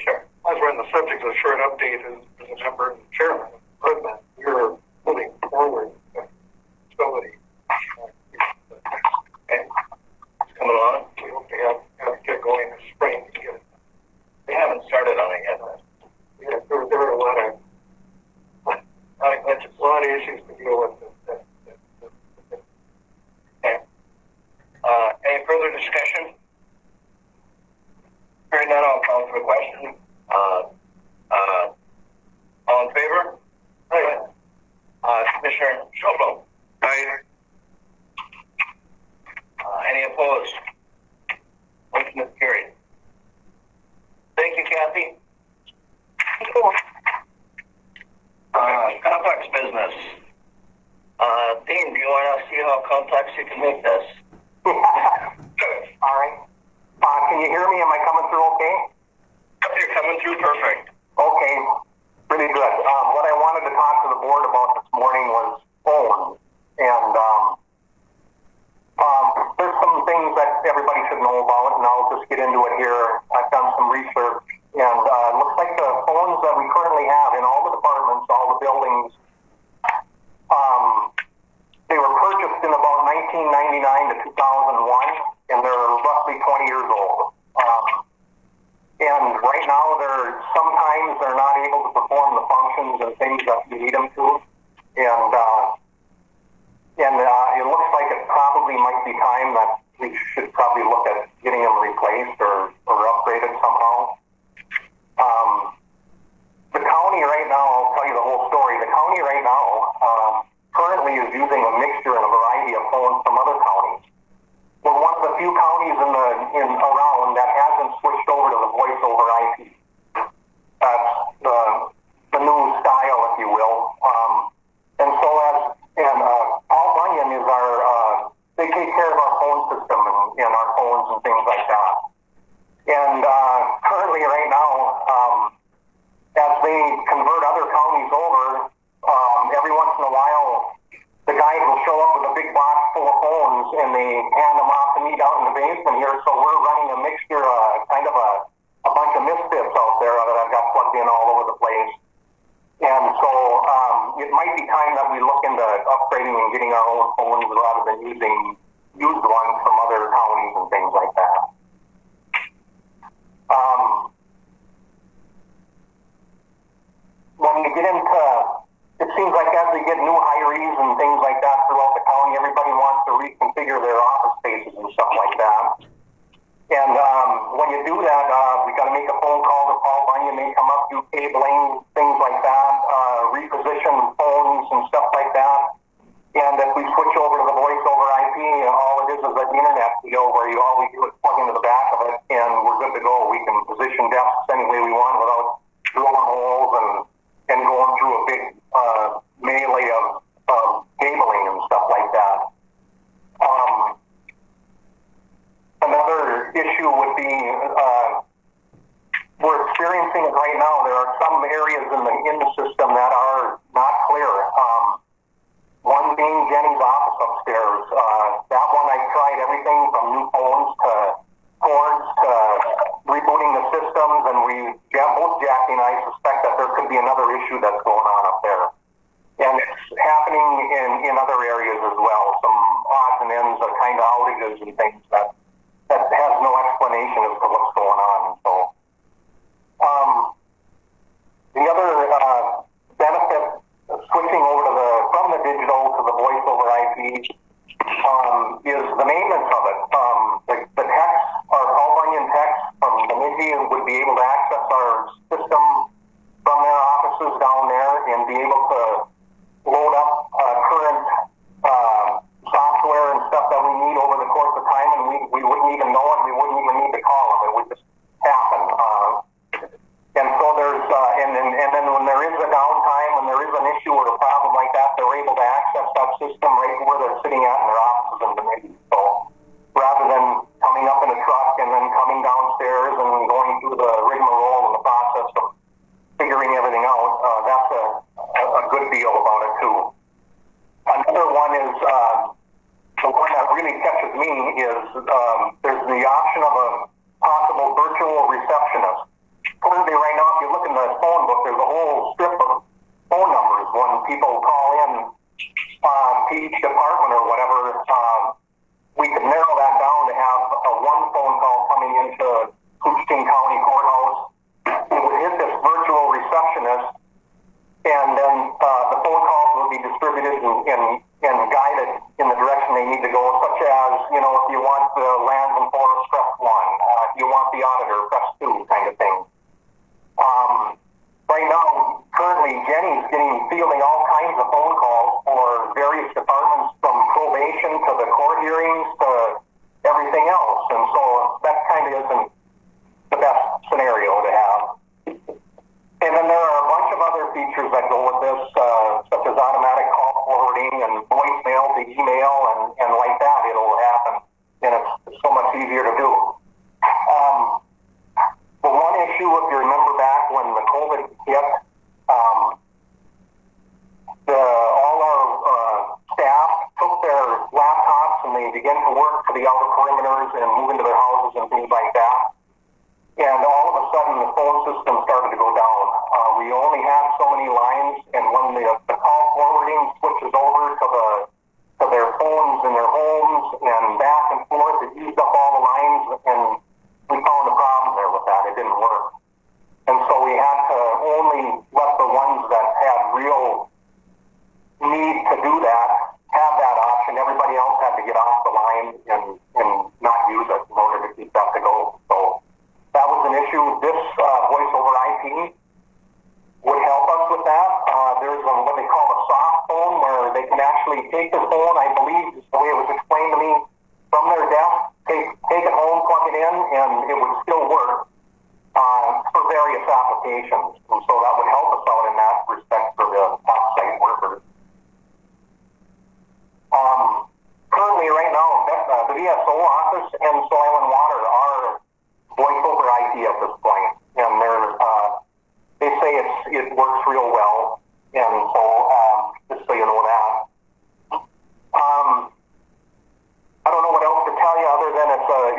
A: Sure. As we're on the subject of a short update, as a member and chairman of President, you're moving forward with facility.
E: Okay. It's coming along.
A: We hope to have get going this spring to get it.
E: They haven't started on it yet.
B: Yeah, there were a lot of issues to deal with.
E: Okay. Any further discussion? Hearing none, I'll call for the question. All in favor? Aye. Commissioner Schofel?
G: Aye.
E: Any opposed? Motion is carried. Thank you, Kathy. Complex business. Dean, do you want to see how complex you can make this?
B: All right. Can you hear me? Am I coming through okay?
E: You're coming through perfect.
B: Okay. Pretty good. What I wanted to talk to the board about this morning was phones. And there's some things that everybody should know about, and I'll just get into it here. I've done some research, and it looks like the phones that we currently have in all the departments, all the buildings, they were purchased in about 1999 to 2001, and they're roughly 20 years old. And right now, sometimes they're not able to perform the functions and things that you need them to. And it looks like it probably might be time that we should probably look at getting them replaced or upgraded somehow. The county right now, I'll tell you the whole story. The county right now currently is using a mixture and a variety of phones from other counties. We're one of the few counties around that hasn't switched over to the voice over IP. That's the new style, if you will. And so Paul Bunyan is they take care of our phone system and our phones and things like that. And currently right now, as they convert other counties over, every once in a while, the guys will show up with a big box full of phones and they hand them off to me down in the basement here. So we're running a mixture, kind of a bunch of misfits out there that I've got plugged in all over the place. And so it might be time that we look into upgrading and getting our own phones rather than using used ones from other counties and things like that. When we get into, it seems like as we get new hirees and things like that throughout the county, everybody wants to reconfigure their office spaces and stuff like that. And when you do that, we got to make a phone call to Paul Bunyan. They come up, do cabling, things like that, reposition phones and stuff like that. And if we switch over to the voice over IP, all it is an internet deal where all we do is plug into the back of it, and we're good to go. We can position desks any way we want without drilling holes and going through a big melee of cabling and stuff like that. Another issue would be we're experiencing it right now. There are some areas in the system that are not clear. One being Jenny's office upstairs. That one I tried everything from new phones to cords to rebooting the systems, and both Jackie and I suspect that there could be another issue that's going on up there. And it's happening in other areas as well. Some odds and ends of kind of outages and things that has no explanation as to what's going on. So the other benefit of switching over from the digital to the voice over IP is the maintenance of it. The techs, our Paul Bunyan techs from Bemidji would be able to access our system from their offices down there and be able to load up current software and stuff that we need over the course of time, and we wouldn't even know it. We wouldn't even need to call them. It would just happen. And so there's and then when there is a downtime, when there is an issue or a problem like that, they're able to access that system right where they're sitting at in their offices in Bemidji. So rather than coming up in a truck and then coming downstairs and going through the rigmarole and the process of figuring everything out, that's a good deal about it too. Another one is the one that really catches me is there's the option of a possible virtual receptionist. Currently, right now, if you look in the phone book, there's a whole strip of phone numbers. When people call in to each department or whatever, we could narrow that down to have one phone call coming into Koochiching County Courthouse or press 2 kind of thing. Right now, currently, Jenny's fielding all kinds of phone calls for various departments, from probation to the court hearings to everything else. And so that kind of isn't the best scenario to have. And then there are a bunch of other features that go with this, such as automatic call forwarding and voicemail to email and like that. It'll happen, and it's so much easier to do. The one issue, if you remember back when the COVID hit, all our staff took their laptops and they began to work to the outer perimeters and move into their houses and things like that. And all of a sudden, the phone system started to go down. We only had so many lines, and when the call forwarding switches over to their phones in their homes and back and forth, it used up all the lines, and we found a problem there with that. It didn't work. And so we had to only let the ones that had real need to do that have that option. Everybody else had to get off the line and not use it in order to keep that to go. So that was an issue. This voice over IP would help us with that. There's what they call a soft phone, where they can actually take the phone, I believe, is the way it was explained to me, from their desk, take it home, plug it in, and it would still work for various applications. And so that would help us out in that respect for the off-site workers. Currently, right now, the VSO office and Soil and Water are voice over IP at this point, and they say it works real well, and so just so you know that. I don't know what else to tell you other than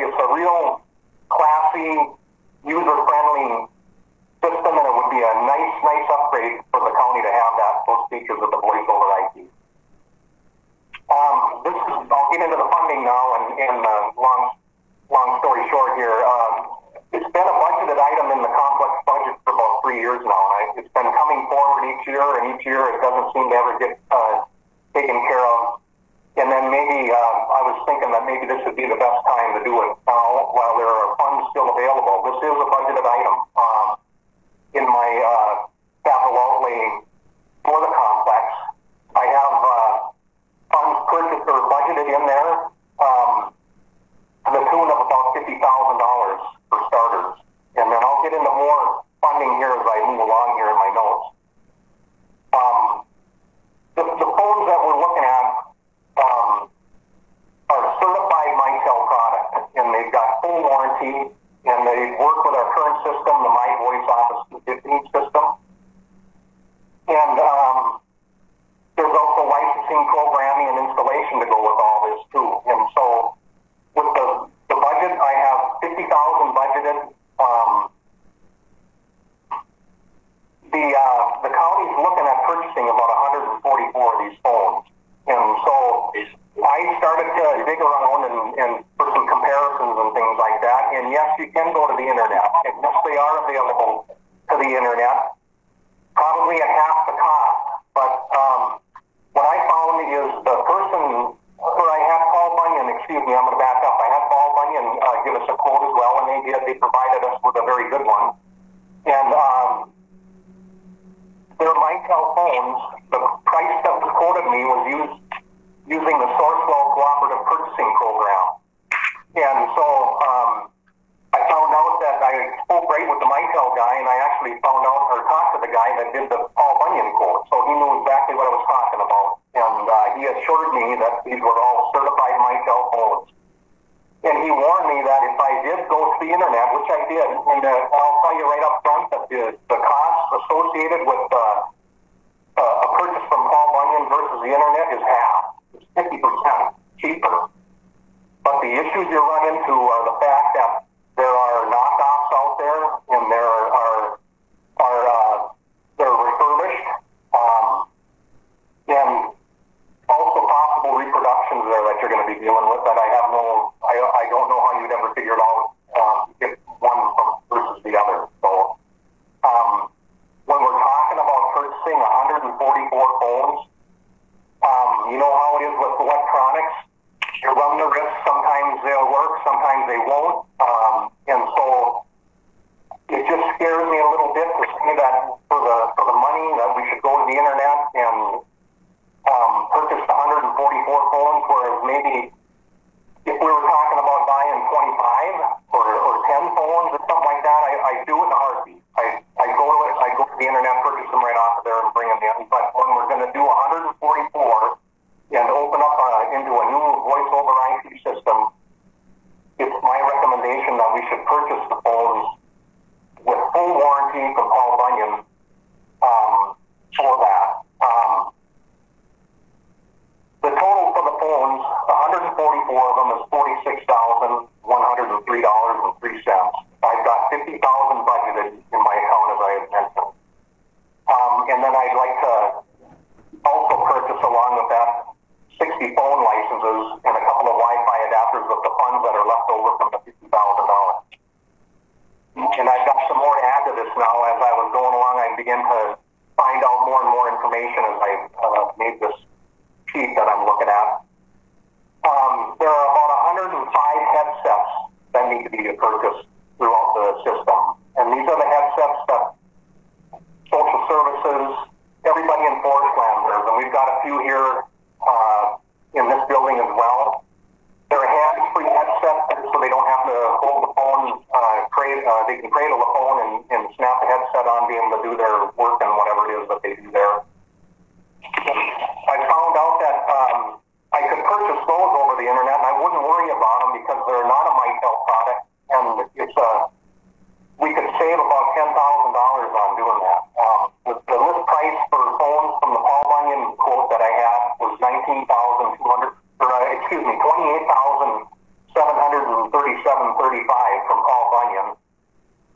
B: it's a real classy, user-friendly system, and it would be a nice upgrade for the county to have those features of the voice over IP. I'll get into the funding now, and long story short here, it's been a budgeted item in the complex budget for about 3 years now, and it's been coming forward each year, and each year it doesn't seem to ever get taken care of. And then maybe I was thinking that maybe this would be the best time to do it now while there are funds still available. This is a budgeted item in my capital outlay for the complex. I have funds purchased or budgeted in there to the tune of about $50,000 for starters. And then I'll get into more funding here as I move along here in my notes. The phones that we're looking at are certified Mitel product, and they've got full warranty, and they work with our current system, the My Voice Office 215 system. And there's also licensing, programming, and installation to go with all this too. And so with the budget, I have $50,000 budgeted. The county's looking at purchasing about 144 of these phones. And so I started to dig around and for some comparisons and things like that. And yes, you can go to the internet. And yes, they are available to the internet, probably at half the cost. But what I found is the person, or I had Paul Bunyan, excuse me, I'm going to back up. I had Paul Bunyan give us a quote as well, and they provided us with a very good one. And their Mitel phones, the price that was quoted me was using the Sourcewell Cooperative Purchasing Program. And so I found out that I spoke right with the Mitel guy, and I actually found out or talked to the guy that did the Paul Bunyan quote. So he knew exactly what I was talking about. And he assured me that these were all certified Mitel phones. And he warned me that if I did go to the internet, which I did, and I'll tell you right up front that the costs associated with a purchase from Paul Bunyan versus the internet is half. It's 50% cheaper. But the issues you run into are the fact that there are knockoffs out there, and they're refurbished, and also possible reproductions there that you're going to be dealing with that I don't know how you'd ever figure it out, get one versus the other. So when we're talking about purchasing 144 phones, you know how it is with electronics. You run the risk. Sometimes they'll work, sometimes they won't. And so maybe if we were talking about buying 25 or 10 phones or something like that, I do it in a heartbeat. I go to the internet, purchase them right off of there and bring them in. But when we're going to do 144 and open up into a new voice over IP system, it's my recommendation that we should purchase the phones with full warranty from Paul Bunyan for that. The total for the phones, 144 of them, is $46,103.03. I've got $50,000 budgeted in my account, as I had mentioned. And then I'd like to also purchase, along with that, 60 phone licenses and a couple of Wi-Fi adapters with the funds that are left over from the $50,000. And I've got some more to add to this now. As I was going along, I began to find out more and more information as I made this sheet that I'm looking at. There are about 105 headsets that need to be purchased throughout the system. And these are the headsets that social services, everybody in Forest Land wears. And we've got a few here in this building as well. They're hands-free headsets, so they don't have to hold the phone, they can cradle the phone and snap the headset on, be able to do their work and whatever it is that they do there. I found out that I could purchase those over the internet, and I wouldn't worry about them because they're not a Mitel product, and we could save about $10,000 on doing that. The list price for phones from the Paul Bunyan quote that I had was $28,737.35 from Paul Bunyan.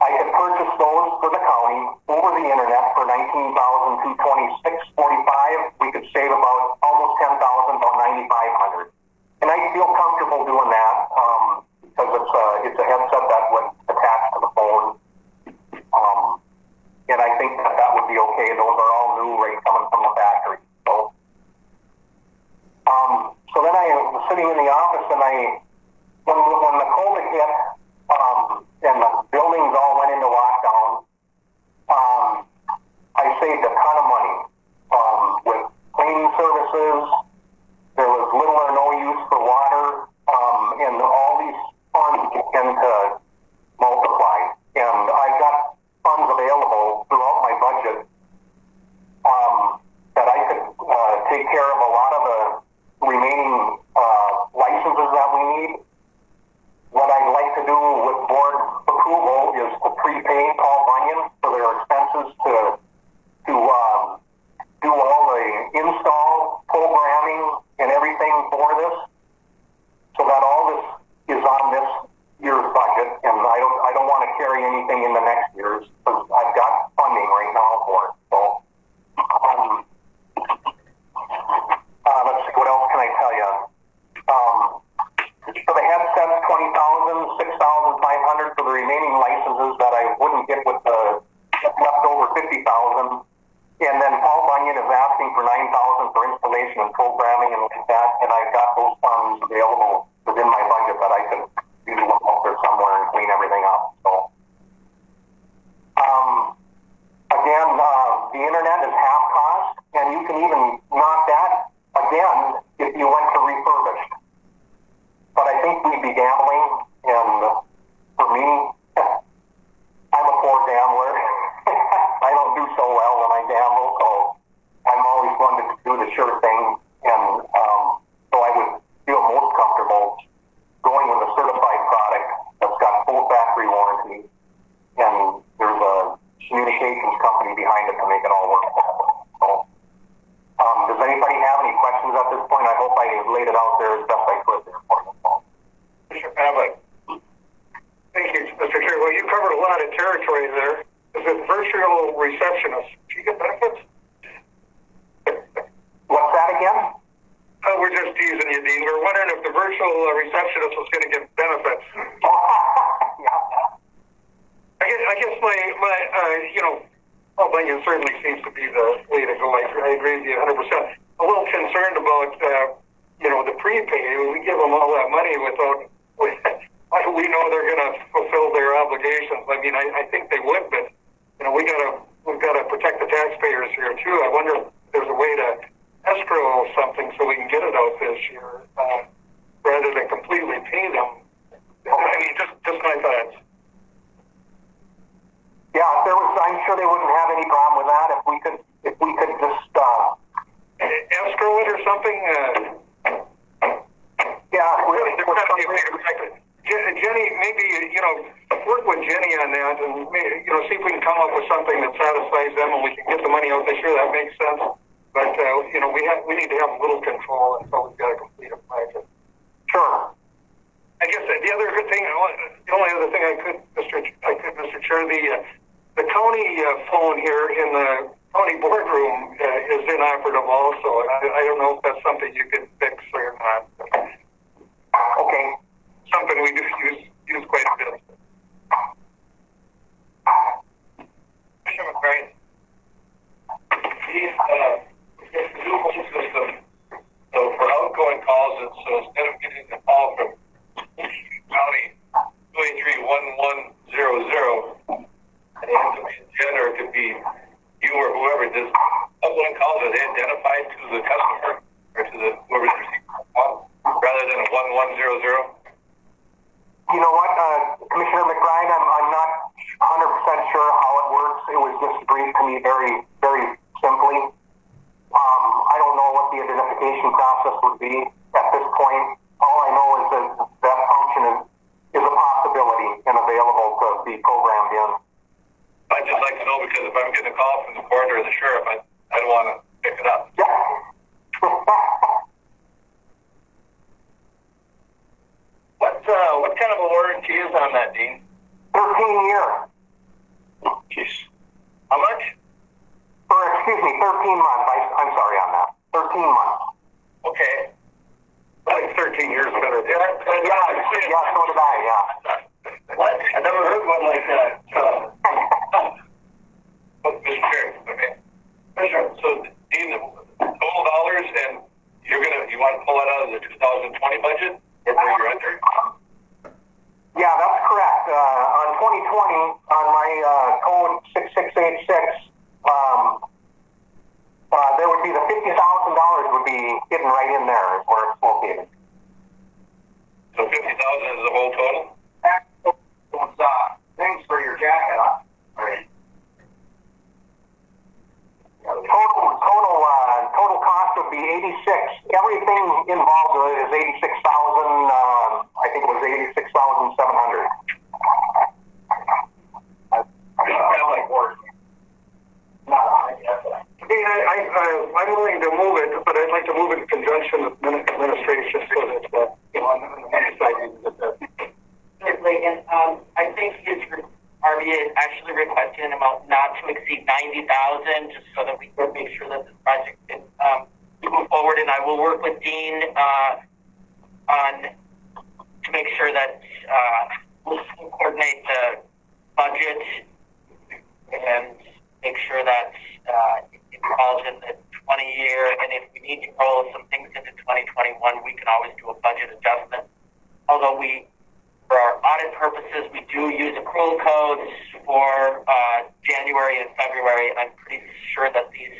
B: I could purchase those for the county over the internet for $19,226.45. We could save about almost $10,000, about $9,500. And I feel comfortable doing that because it's a headset that would attach to the phone. And I think that would be okay. Those are all new, right, coming from the factory. So then I was sitting in the office, and when the COVID hit and the buildings all went into lockdown, I saved a ton of money with cleaning services. There was little or no use for water, and all these funds began to multiply. And I got funds available throughout my budget that I could take care of a lot of the remaining licenses that we need. What I'd like to do with board approval is to prepay Paul Bunyan for their expenses to do all the install, programming, and everything for this, so that all this is on this year's budget, and I don't want to carry anything in the next year's, because I've got funding right now for it. So, let's see, what else can I tell you? For the headsets, $20,000, $6,500 for the remaining licenses that I wouldn't get with the leftover $50,000. And then Paul Bunyan is asking for $9,000 for installation and programming and like that, and I've got those funds available within my budget that I could use them out there somewhere and clean everything up. So, again, the internet is half cost, and you can even knock that again if you went to refurbished. But I think we'd be gambling, and for me, I'm a poor gambler. I don't do so well when I gamble, so I'm always one to do the sure thing, and so I would feel most comfortable going with a certified product that's got full factory warranty, and there's a communications company behind it to make it all work. So, does anybody have any questions at this point? I hope I laid it out there as best I could there for you.
F: Mr. Pavlik. Thank you, Mr. Chair. Well, you covered a lot of territory there. As a virtual receptionist, do you get benefits?
B: What's that again?
F: We're just teasing you, Dean. We're wondering if the virtual receptionist was going to get benefits.
B: Yeah.
F: I guess my Paul Bunyan certainly seems to be the way to go. I agree with you 100%. A little concerned about, the prepay. We give them all that money without, we know they're going to fulfill their obligations. I mean, I think they would, but, we've got to protect the taxpayers here too. I wonder if there's a way to escrow something so we can get it out this year. rather than completely pay them. I mean, just my thoughts.
B: Yeah, if there was, I'm sure they wouldn't have any problem with that if we could just
F: escrow it or something. Jenny, maybe work with Jenny on that, and see if we can come up with something that satisfies them, and we can get the money out. Sure, that makes sense. But we need to have a little control until we've got a complete project. Sure. I guess the other good thing, the only other thing I could, Mr. Chair, the county phone here in the county boardroom is inoperative also. I don't know if that's something you could fix or not. Okay. Something we do use quite a bit.
A: Commissioner McBride, this new phone system, so for outgoing calls, so instead of getting a call from County 283-1100, it has to be Jen or it could be you or whoever. This outgoing calls, are they identified to the customer or to the whoever's receiving the call rather than a 1100?
B: You know what, Commissioner McBride, I'm not 100% sure how it works. It was just briefed to me very, very simply. I don't know what the identification process would be at this point. All I know is that function is a possibility and available to be programmed in.
A: I'd just like to know, because if I'm getting a call from the coroner or the sheriff, I don't want to pick it up.
B: Yeah.
A: What kind of a warranty is on that, Dean?
B: 13 years.
A: Jeez. How much?
B: 13 months. I'm sorry on that. 13 months.
A: Okay.
F: I like 13 years better.
B: Yeah, so did I, yeah.
A: What? I never heard one like that. Mr. Chair, okay. Commissioner, so Dean, the total dollars, and you want to pull that out of the 2020 budget? Or where you're under?
B: Yeah, that's correct. On 2020, on my code 6686, there would be the $50,000 would be hidden right in there is where it's located.
A: So 50,000 is the whole total?
F: Thanks for your jacket, huh?
A: Right.
B: Total cost would be 86. Everything involved is 86,000. I think it was 86,700.
F: I'm willing to move it, but I'd like to move it in conjunction with administration so that on the money side you can get that.
E: Mr. Reagan, I think his RBA is actually requesting an amount not to exceed 90,000, just so that we can make sure that this project can move forward. And I will work with Dean to make sure that we'll coordinate the budget and make sure that it falls in the 20-year. And if we need to roll some things into 2021, we can always do a budget adjustment. Although for our audit purposes, we do use accrual codes for January and February, and I'm pretty sure that these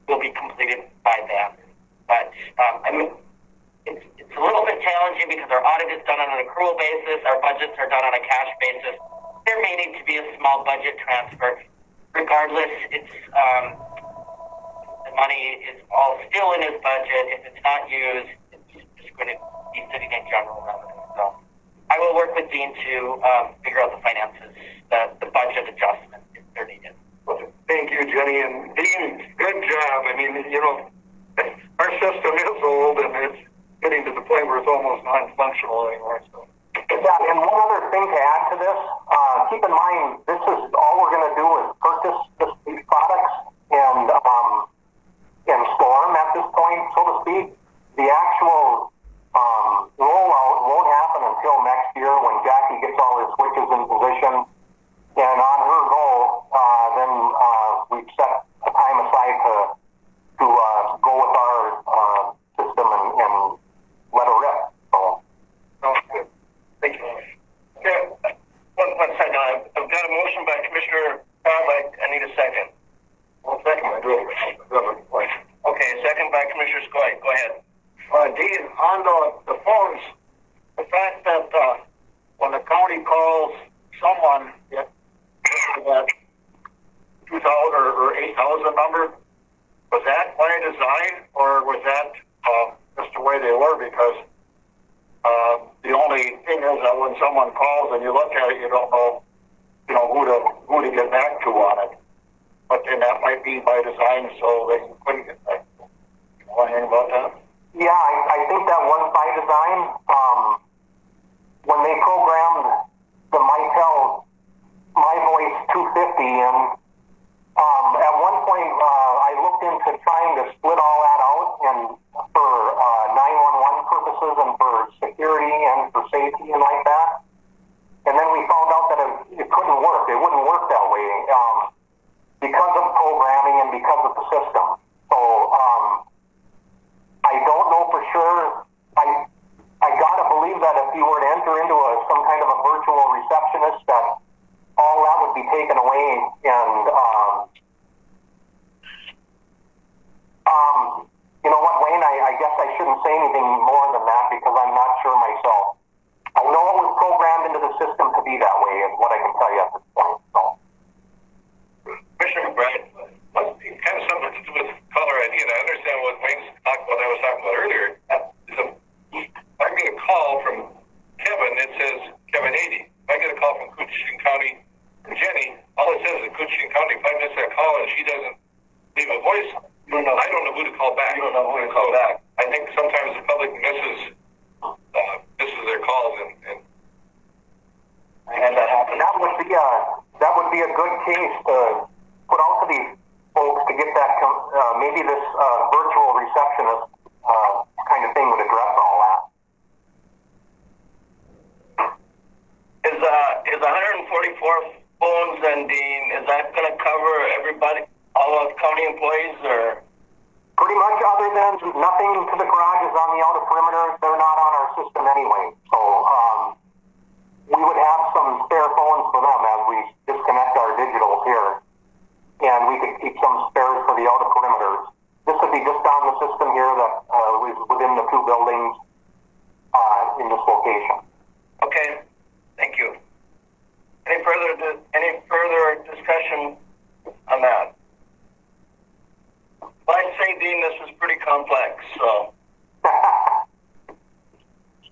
E: will be completed by then. But it's a little bit challenging because our audit is done on an accrual basis, our budgets are done on a cash basis. There may need to be a small budget transfer. Regardless, it's the money is all still in his budget. If it's not used, it's just going to be sitting in general revenue. So I will work with Dean to figure out the finances, the budget adjustment if they're needed.
F: Thank you, Jenny. And Dean, good job. I mean, our system is old and it's getting to the point where it's almost non-functional anymore. So.
B: Yeah, and one other thing to add to this, keep in mind, this is all we're going to do is purchase these products and store them at this point, so to speak. The actual rollout won't happen until next year when Jackie gets all her switches in position. And on her goal, then we've set a time aside to go with our system and let her rip. So.
F: Sounds good. Thank you.
A: Okay. One second. I've got a motion by Commissioner Cobb. I need a second.
F: One second. I do.
A: Okay, second by Commissioner Skoye. Go ahead.
H: Dean, on the was a number. Was that by design, or was that just the way they were? Because the only thing is that when someone calls and you look at it, you don't know, who to get back to on it. But then that might be by design, so they couldn't get back to it. You know anything about that?
B: Yeah, I think that was by design. When they programmed the Mitel My Voice 250 in, at one point I looked into trying to split all that out and for 911 purposes and for security and for safety and like that. And then we found out that it couldn't work. It wouldn't work that way because of programming and because of the system. So I don't know for sure. I gotta believe that if you were to enter into some kind of a virtual receptionist, that all that would be taken away and you know what, Wayne, I guess I shouldn't say anything more than that because I'm not sure myself. I know it was programmed into the system to be that way is what I can tell you at this point. So.
A: Commissioner McBride, must be kind of something to do with caller ID, and I understand what Wayne's talking about, I was talking about earlier. If I get a call from Kevin, it says Kevin 80. If I get a call from Koochiching County from Jenny, all it says is Koochiching County. If I miss that call and she doesn't leave a voice, I don't know who to call back. You don't know who to call back. I think sometimes the public misses their calls, and
B: I had that happen. That would be a good case to put out to these folks to get that. Maybe this virtual receptionist kind of thing would address all that.
E: Is 144 phones and Dean, is that going to cover everybody, all of county employees, or?
B: Pretty much, other than nothing to the garages on the outer perimeter, they're not on our system anyway. So we would have some spare phones for them as we disconnect our digitals here, and we could keep some spares for the outer perimeters. This would be just on the system here that is within the two buildings in this location.
E: Okay, thank you. Any further discussion on that? I'd say, Dean, this was pretty complex, so.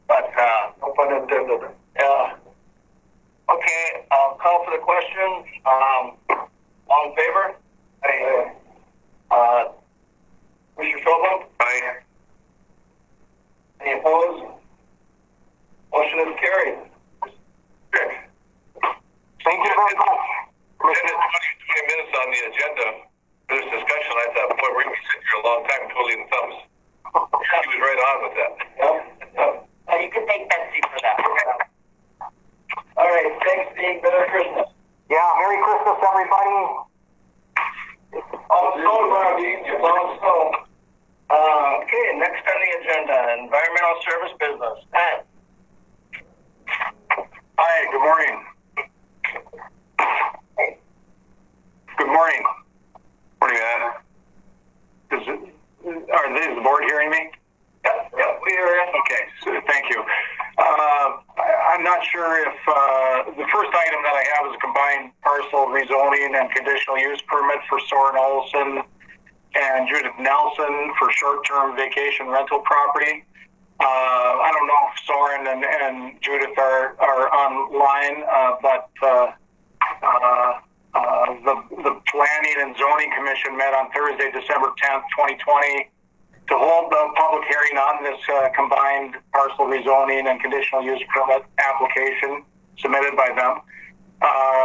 E: But, no pun intended. Yeah. Okay, I'll call for the question. All in favor? Aye. Mr. Schobel?
A: Aye.
E: Any opposed? Motion is carried.
A: Good.
B: Thank you very much.
A: 20 minutes on the agenda for this discussion. I thought, boy, we're going to be sitting here a long time twiddling the thumbs. He was right on with that.
E: Yep. You can thank Betsy for that. All right, thanks, Dean. Merry Christmas.
B: Yeah, Merry Christmas, everybody.
E: Oh, so, Dean, you're blowing snow. Okay, next on the agenda, environmental service business. Pat.
H: Hi, good morning. Good morning.
G: Morning, Matt.
H: Is the board hearing me?
E: Yep, we hear you.
H: Okay, so thank you. I'm not sure if the first item that I have is a combined parcel rezoning and conditional use permit for Soren Olson and Judith Nelson for short-term vacation rental property. I don't know if Soren and Judith are online, but the Planning and Zoning Commission met on Thursday, December 10th, 2020, to hold the public hearing on this combined parcel rezoning and conditional use permit application submitted by them.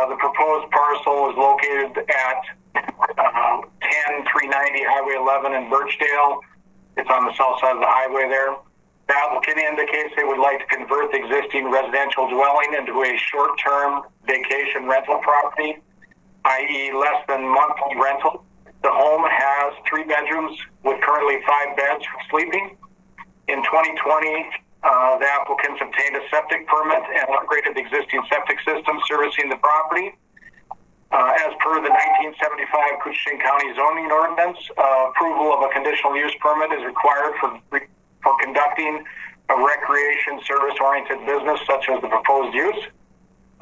H: The proposed parcel is located at 10390 Highway 11 in Birchdale. It's on the south side of the highway there. The applicant indicates they would like to convert the existing residential dwelling into a short-term vacation rental property, i.e. less than monthly rental. The home has 3 bedrooms with currently 5 beds for sleeping. In 2020, the applicants obtained a septic permit and upgraded the existing septic system servicing the property. As per the 1975 Koochiching County zoning ordinance, approval of a conditional use permit is required for conducting a recreation service-oriented business such as the proposed use.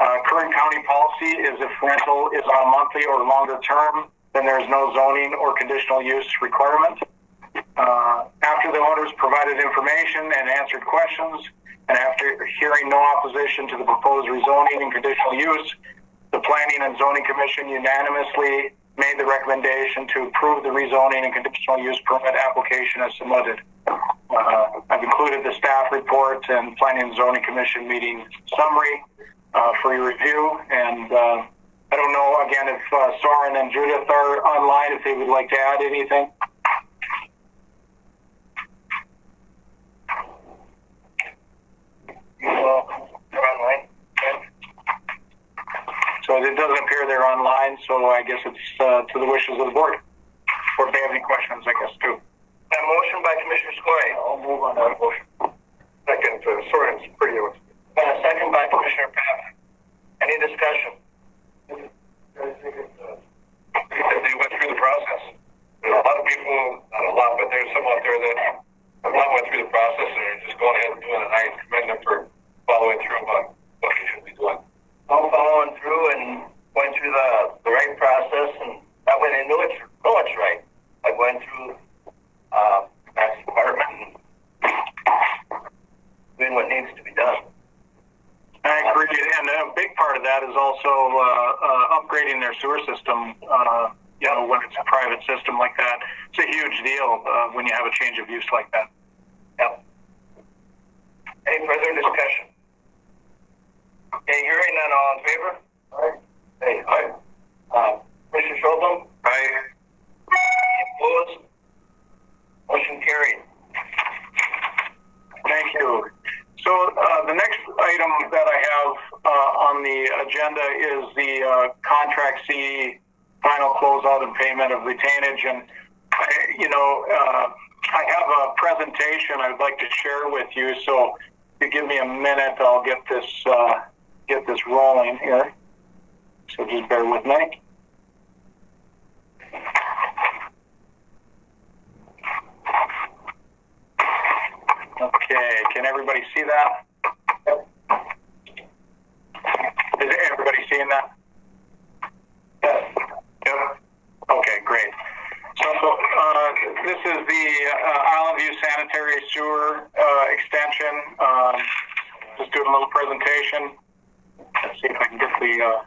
H: Current county policy is if rental is on a monthly or longer term,
I: then there is no zoning or conditional use requirement. After the owners provided information and answered questions, and after hearing no opposition to the proposed rezoning and conditional use, the Planning and Zoning Commission unanimously made the recommendation to approve the rezoning and conditional use permit application as submitted. I've included the staff report and Planning and Zoning Commission meeting summary for your review. And I don't know, again, if Soren and Judith are online, if they would like to add anything.
E: They're online.
I: So it doesn't appear they're online, so I guess it's to the wishes of the board. Or if they have any questions, I guess, too.
E: A motion by Commissioner Skoye.
F: I'll move on that motion. Second, Soren's pretty much.
E: And a second by Commissioner Papp. Any discussion?
A: They went through the process. There's a lot of people, not a lot, but there's some out there that have not went through the process and are just going ahead and doing it. I commend them for following through on what they should be doing.
E: All following through and going through the right process, and that way they know it's right. Like going through Max Department and doing what needs to be done.
I: I agree, and a big part of that is also upgrading their sewer system. When it's a private system like that, it's a huge deal when you have a change of use like that.
E: Yep. Any further discussion? Okay, hearing none, all in favor? Aye. Hey, aye. Commissioner Schultz?
A: Aye.
E: Opposed? Motion carried.
I: Thank you. So the next item that I have on the agenda is the Contract C final closeout and payment of retainage. And, I have a presentation I'd like to share with you. So if you give me a minute, I'll get this rolling here. So just bear with me. Okay, can everybody see that? Is everybody seeing that? Yes. Yep. Okay, great. So this is the Island View Sanitary Sewer extension. Just doing a little presentation. Let's see if I can get the...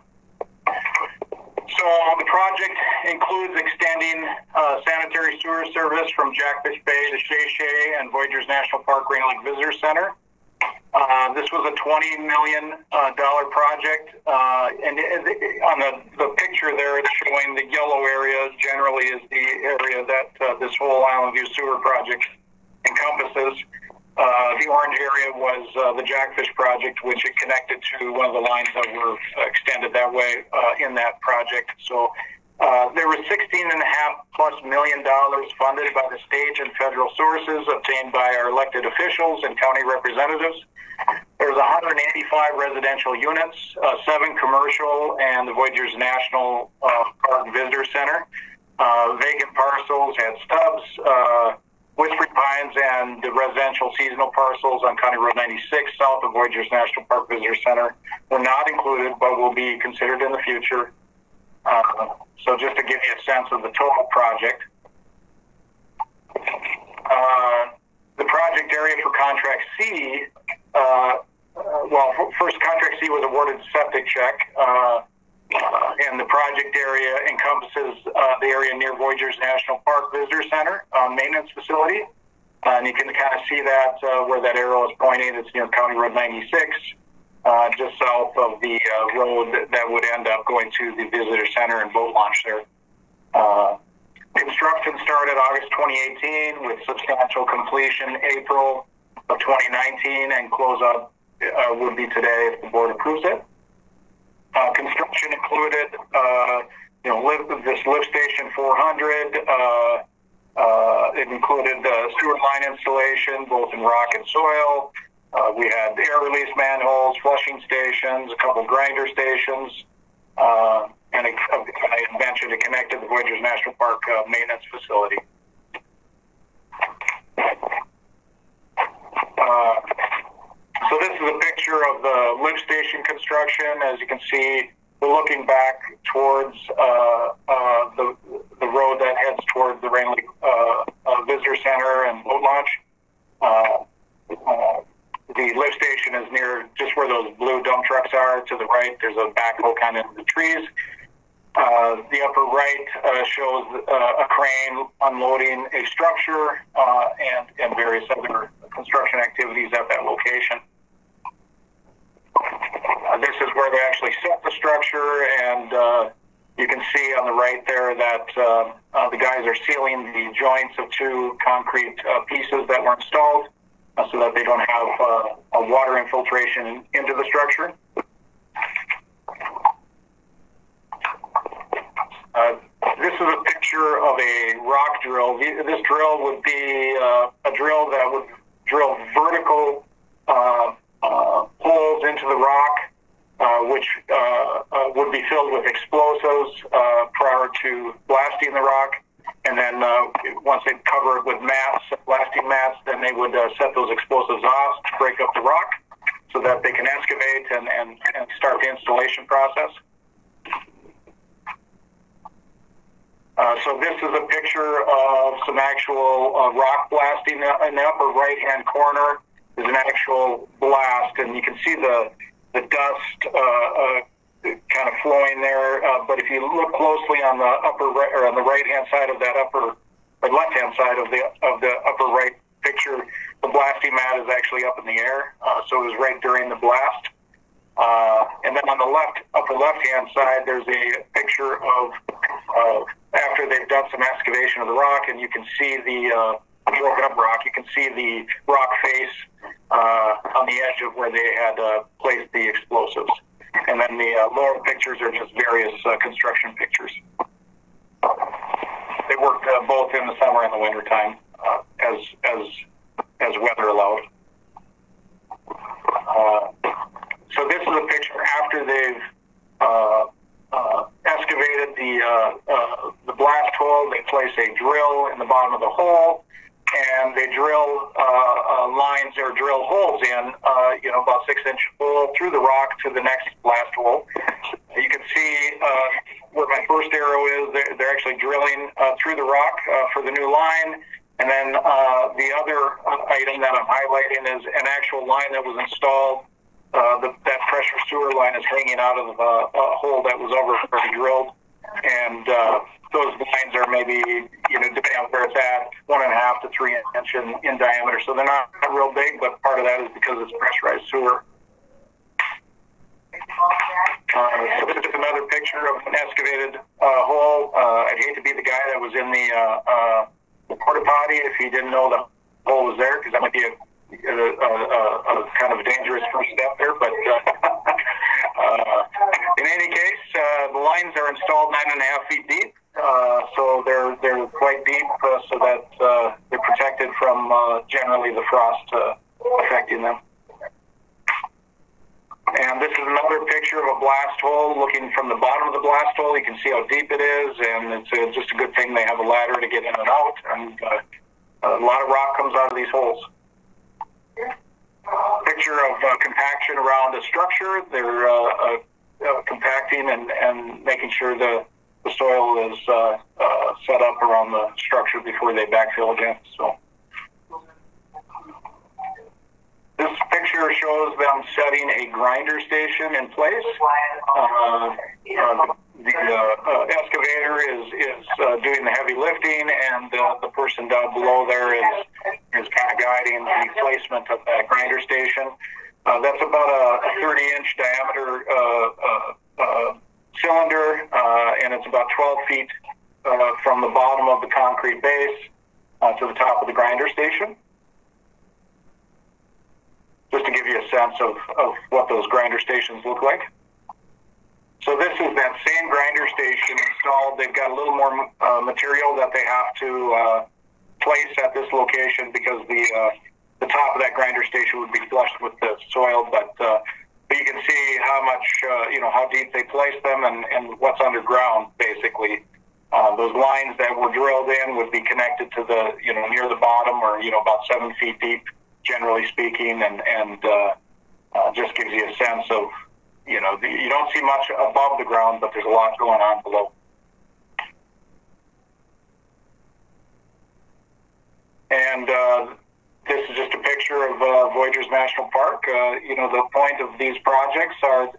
I: So the project includes extending sanitary sewer service from Jackfish Bay to Shea Shea and Voyageurs National Park Green Lake Visitor Center. This was a $20 million project, and on the picture there, it's showing the yellow area generally is the area that this whole Island View Sewer project encompasses. The orange area was the Jackfish project, which it connected to one of the lines that were extended that way in that project. So there was $16.5+ million funded by the state and federal sources obtained by our elected officials and county representatives. There's 185 residential units, 7 commercial, and the Voyageurs National Park Visitor Center. Vacant parcels had stubs. Whispering Pines and the residential seasonal parcels on County Road 96 south of Voyageurs National Park Visitor Center were not included, but will be considered in the future. So just to give you a sense of the total project. The project area for Contract C, first Contract C was awarded a septic check. And the project area encompasses the area near Voyageurs National Park Visitor Center maintenance facility. And you can kind of see that where that arrow is pointing. It's near County Road 96, just south of the road that would end up going to the visitor center and boat launch there. Construction started August 2018 with substantial completion April of 2019, and closeout would be today if the board approves it. Construction included, this lift station 400. It included sewer line installation, both in rock and soil. We had air release manholes, flushing stations, a couple grinder stations, and I mentioned it connected the Voyageurs National Park maintenance facility. So this is a picture of the lift station construction. As you can see, we're looking back towards road that heads toward the Rain Lake Visitor Center and boat launch. The lift station is near just where those blue dump trucks are. To the right, there's a backhoe kind of in the trees. The upper right shows a crane unloading a structure and various other construction activities at that location. This is where they actually set the structure, and you can see on the right there that the guys are sealing the joints of two concrete pieces that were installed so that they don't have a water infiltration into the structure. This is a picture of a rock drill. This drill would be a drill that would drill vertical holes into the rock, which would be filled with explosives prior to blasting the rock. And then once they cover it with mats, blasting mats, then they would set those explosives off to break up the rock so that they can excavate and start the installation process. So this is a picture of some actual rock blasting. In the upper right-hand corner is an actual blast, and you can see the dust kind of flowing there. But if you look closely on the upper right, or on the right-hand side of that upper, or left-hand side of the upper right picture, the blasting mat is actually up in the air. So it was right during the blast. And then on the upper left-hand side, there's a picture of after they've done some excavation of the rock, and you can see the broken up rock. You can see the rock face on the edge of where they had placed the explosives. And then the lower pictures are just various construction pictures. They worked both in the summer and the winter time as weather allowed. So this is a picture after they've excavated the blast hole. They place a drill in the bottom of the hole, and they drill lines or drill holes in, about 6-inch hole through the rock to the next blast hole. You can see where my first arrow is. They're actually drilling through the rock for the new line. And then the other item that I'm highlighting is an actual line that was installed. That pressure sewer line is hanging out of a hole that was already drilled. And those lines are maybe, depending on where it's at, 1.5 to 3 inches in diameter. So they're not real big, but part of that is because it's pressurized sewer. So this is another picture of an excavated hole. I'd hate to be the guy that was in the porta potty if he didn't know the hole was there, because that might be a kind of a dangerous first step there. But in any case, the lines are installed 9.5 feet deep. So they're quite deep, so that they're protected from generally the frost affecting them. And this is another picture of a blast hole. Looking from the bottom of the blast hole, you can see how deep it is, and it's just a good thing they have a ladder to get in and out. And a lot of rock comes out of these holes. Picture of compaction around a structure. They're compacting and making sure the soil is set up around the structure before they backfill again. So this picture shows them setting a grinder station in place. The excavator is doing the heavy lifting, and the person down below there is kind of guiding the placement of that grinder station. That's about a 30-inch diameter cylinder, and it's about 12 feet from the bottom of the concrete base to the top of the grinder station. Just to give you a sense of what those grinder stations look like. So this is that same grinder station installed. They've got a little more material that they have to place at this location because the top of that grinder station would be flushed with the soil. But you can see how much, how deep they place them and what's underground, basically. Those lines that were drilled in would be connected to the, near the bottom, or, about 7 feet deep, generally speaking, and just gives you a sense of, you don't see much above the ground, but there's a lot going on below. And this is just a picture of Voyageurs National Park. The point of these projects are,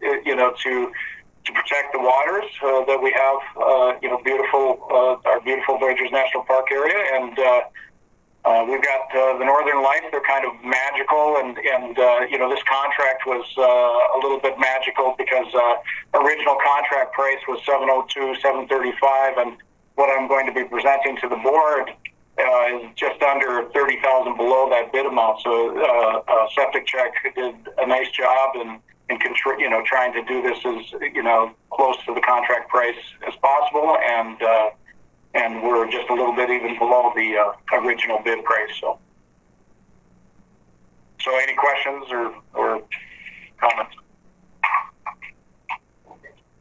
I: to protect the waters that we have, our beautiful Voyageurs National Park area. And we've got the Northern Lights. They're kind of magical. And this contract was a little bit magical because original contract price was $702, $735. And what I'm going to be presenting to the board is just under $30,000 below that bid amount. So Septic Check did a nice job in trying to do this as close to the contract price as possible, and we're just a little bit even below the original bid price. So any questions or comments?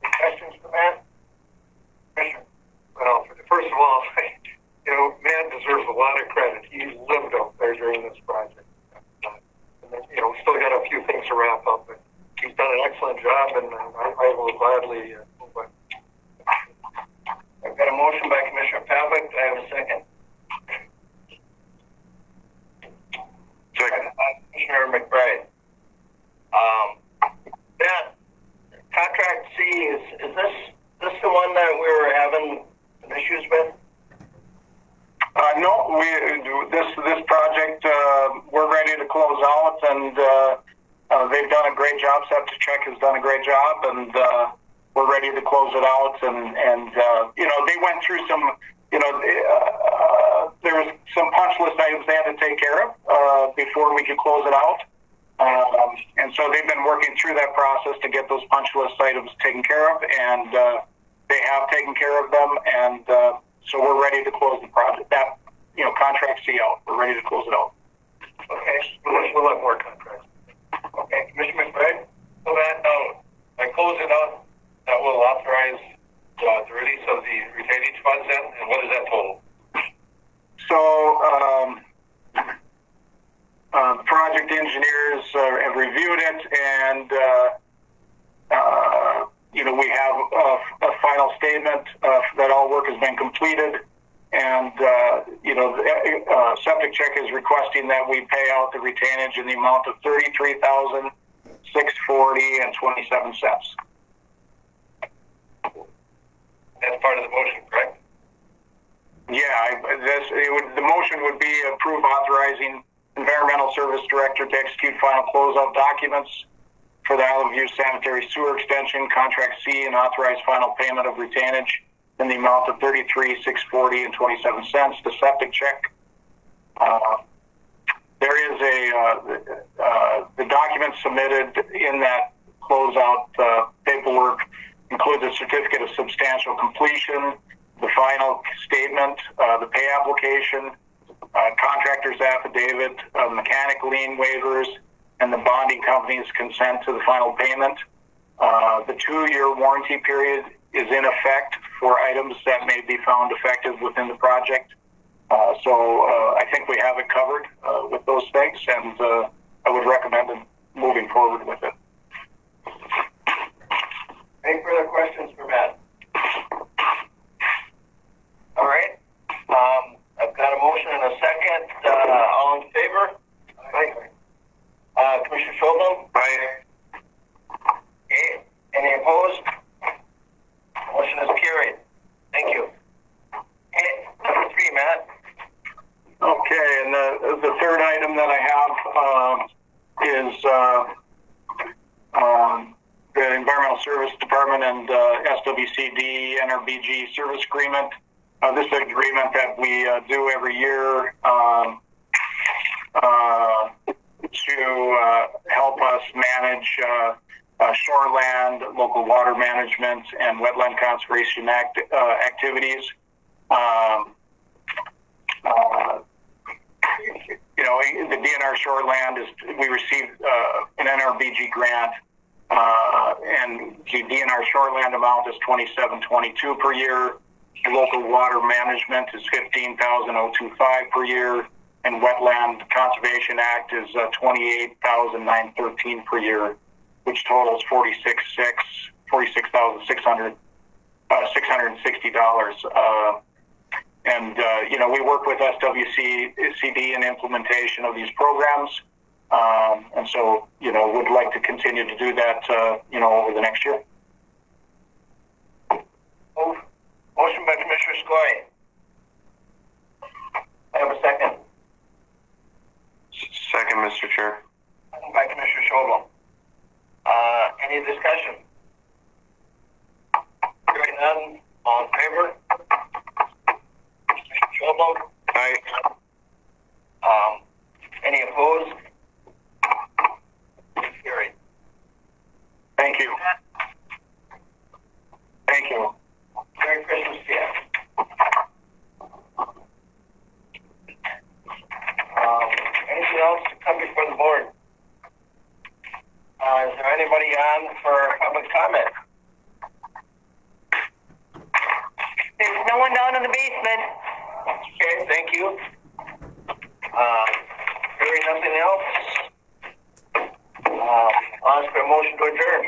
F: Questions for Matt? Well, first of all, Matt deserves a lot of credit. He lived up there during this project. We still got a few things to wrap up, but he's done an excellent job, and I will gladly move on.
E: I've got a motion by Commissioner Pavlik. Do I have a second?
G: Second.
E: Commissioner McBride. Matt, contract C, is this the one that we were having some issues with?
I: No, this project, we're ready to close out, and they've done a great job. Septic Check has done a great job, and we're ready to close it out. And they went through some, there was some punch list items they had to take care of before we could close it out. And so they've been working through that process to get those punch list items taken care of, and they have taken care of them, and so we're ready to close the project. That, contract C out. We're ready to close it out.
F: Okay, we'll have more contracts.
E: Okay, Commissioner McBride?
A: So that, by closing out, that will authorize the release of the retainage funds then, and what is that total?
I: So, the project engineers have reviewed it, and we have a final statement that all work has been completed, and Septic Check is requesting that we pay out the retainage in the amount of $33,640.27.
A: That's part of the motion, correct?
I: Yeah, the motion would be approve authorizing Environmental Service Director to execute final closeout documents for the Island View Sanitary Sewer Extension, Contract C, and authorize final payment of retainage in the amount of $33,640.27 to Septic Check. There is the document submitted in that closeout paperwork includes a certificate of substantial completion, the final statement, the pay application, contractor's affidavit, mechanic lien waivers, and the bonding company's consent to the final payment. The 2-year warranty period is in effect for items that may be found defective within the project. So I think we have it covered with those things, and I would recommend moving forward with it.
E: Any further questions for Matt? All right. I've got a motion and a second. All in favor? Aye. Commissioner Schobel?
G: Aye.
E: Okay. Any opposed? Motion is carried. Thank you. Okay. Number 3, Matt.
I: Okay, and the third item that I have is the Environmental Service Department and SWCD NRBG service agreement. This is an agreement that we do every year to help us manage shoreland, local water management, and wetland conservation activities. The DNR shoreland we received an NRBG grant, and the DNR shoreland amount is $27.22 per year. Local water management is $15,025 per year, and Wetland Conservation Act is $28,913 per year, which totals $46,660. And we work with SWCD in implementation of these programs. And so, would like to continue to do that, over the next year.
E: Motion by Commissioner Skoye. I have a second.
G: Second, Mr. Chair.
E: Second by Commissioner Schobel. Any discussion? Hearing none, all in favor? Commissioner Schobel?
G: Aye.
E: Any opposed? Carried.
I: Thank you. Thank you.
E: Merry Christmas to you. Anything else to come before the board? Is there anybody on for public comment?
C: There's no one down in the basement.
E: Okay, thank you. Hearing nothing else, I'll ask for a motion to adjourn.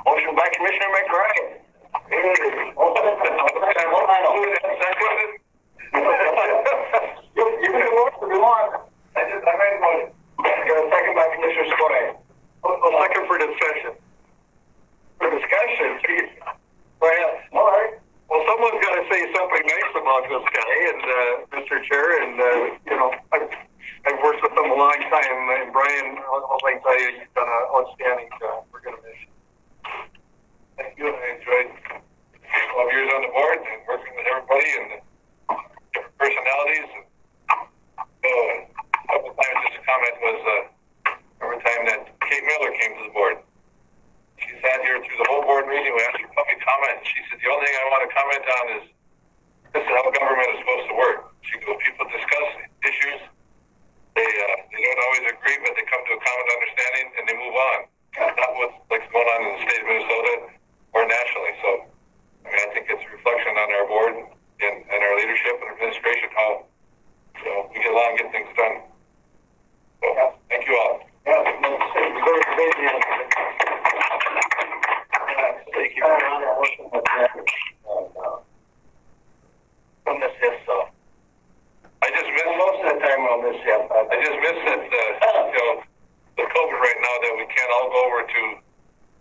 E: Motion by Commissioner McBride. You can vote if you want. I made a motion. Got a second by Commissioner Skoye.
F: A second for discussion.
E: For discussion, geez.
F: Go ahead.
E: All right.
F: Well, someone's got to say something nice about this guy, and Mr. Chair, and I've worked with him a long time, and Brian, I'll tell you, you've done an outstanding job. We're going to miss you.
A: Thank you. I enjoyed 12 years on the board and working with everybody and different personalities. And, a couple of times this comment was every time that Kate Miller came to the board. She sat here through the whole board meeting. We asked her public comment. She said, the only thing I want to comment on is this is how government is supposed to work. She goes, people discuss issues. They don't always agree, but they come to a common understanding and they move on. That's not what's going on in the state of Minnesota or nationally. So, I think it's a reflection on our board and our leadership and administration how we get along and get things done. So, thank you all.
E: Thank you. I'll miss this, so.
A: I just missed
E: Most of the time I'll miss you.
A: I just missed that, the COVID right now that we can't all go over to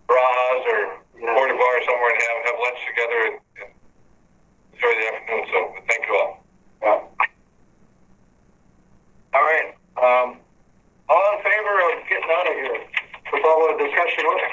A: Bras or Porta Bar somewhere and have lunch together and enjoy the afternoon. So, thank you all.
E: Yeah. All right. All in favor of getting out of here with all the discussion over?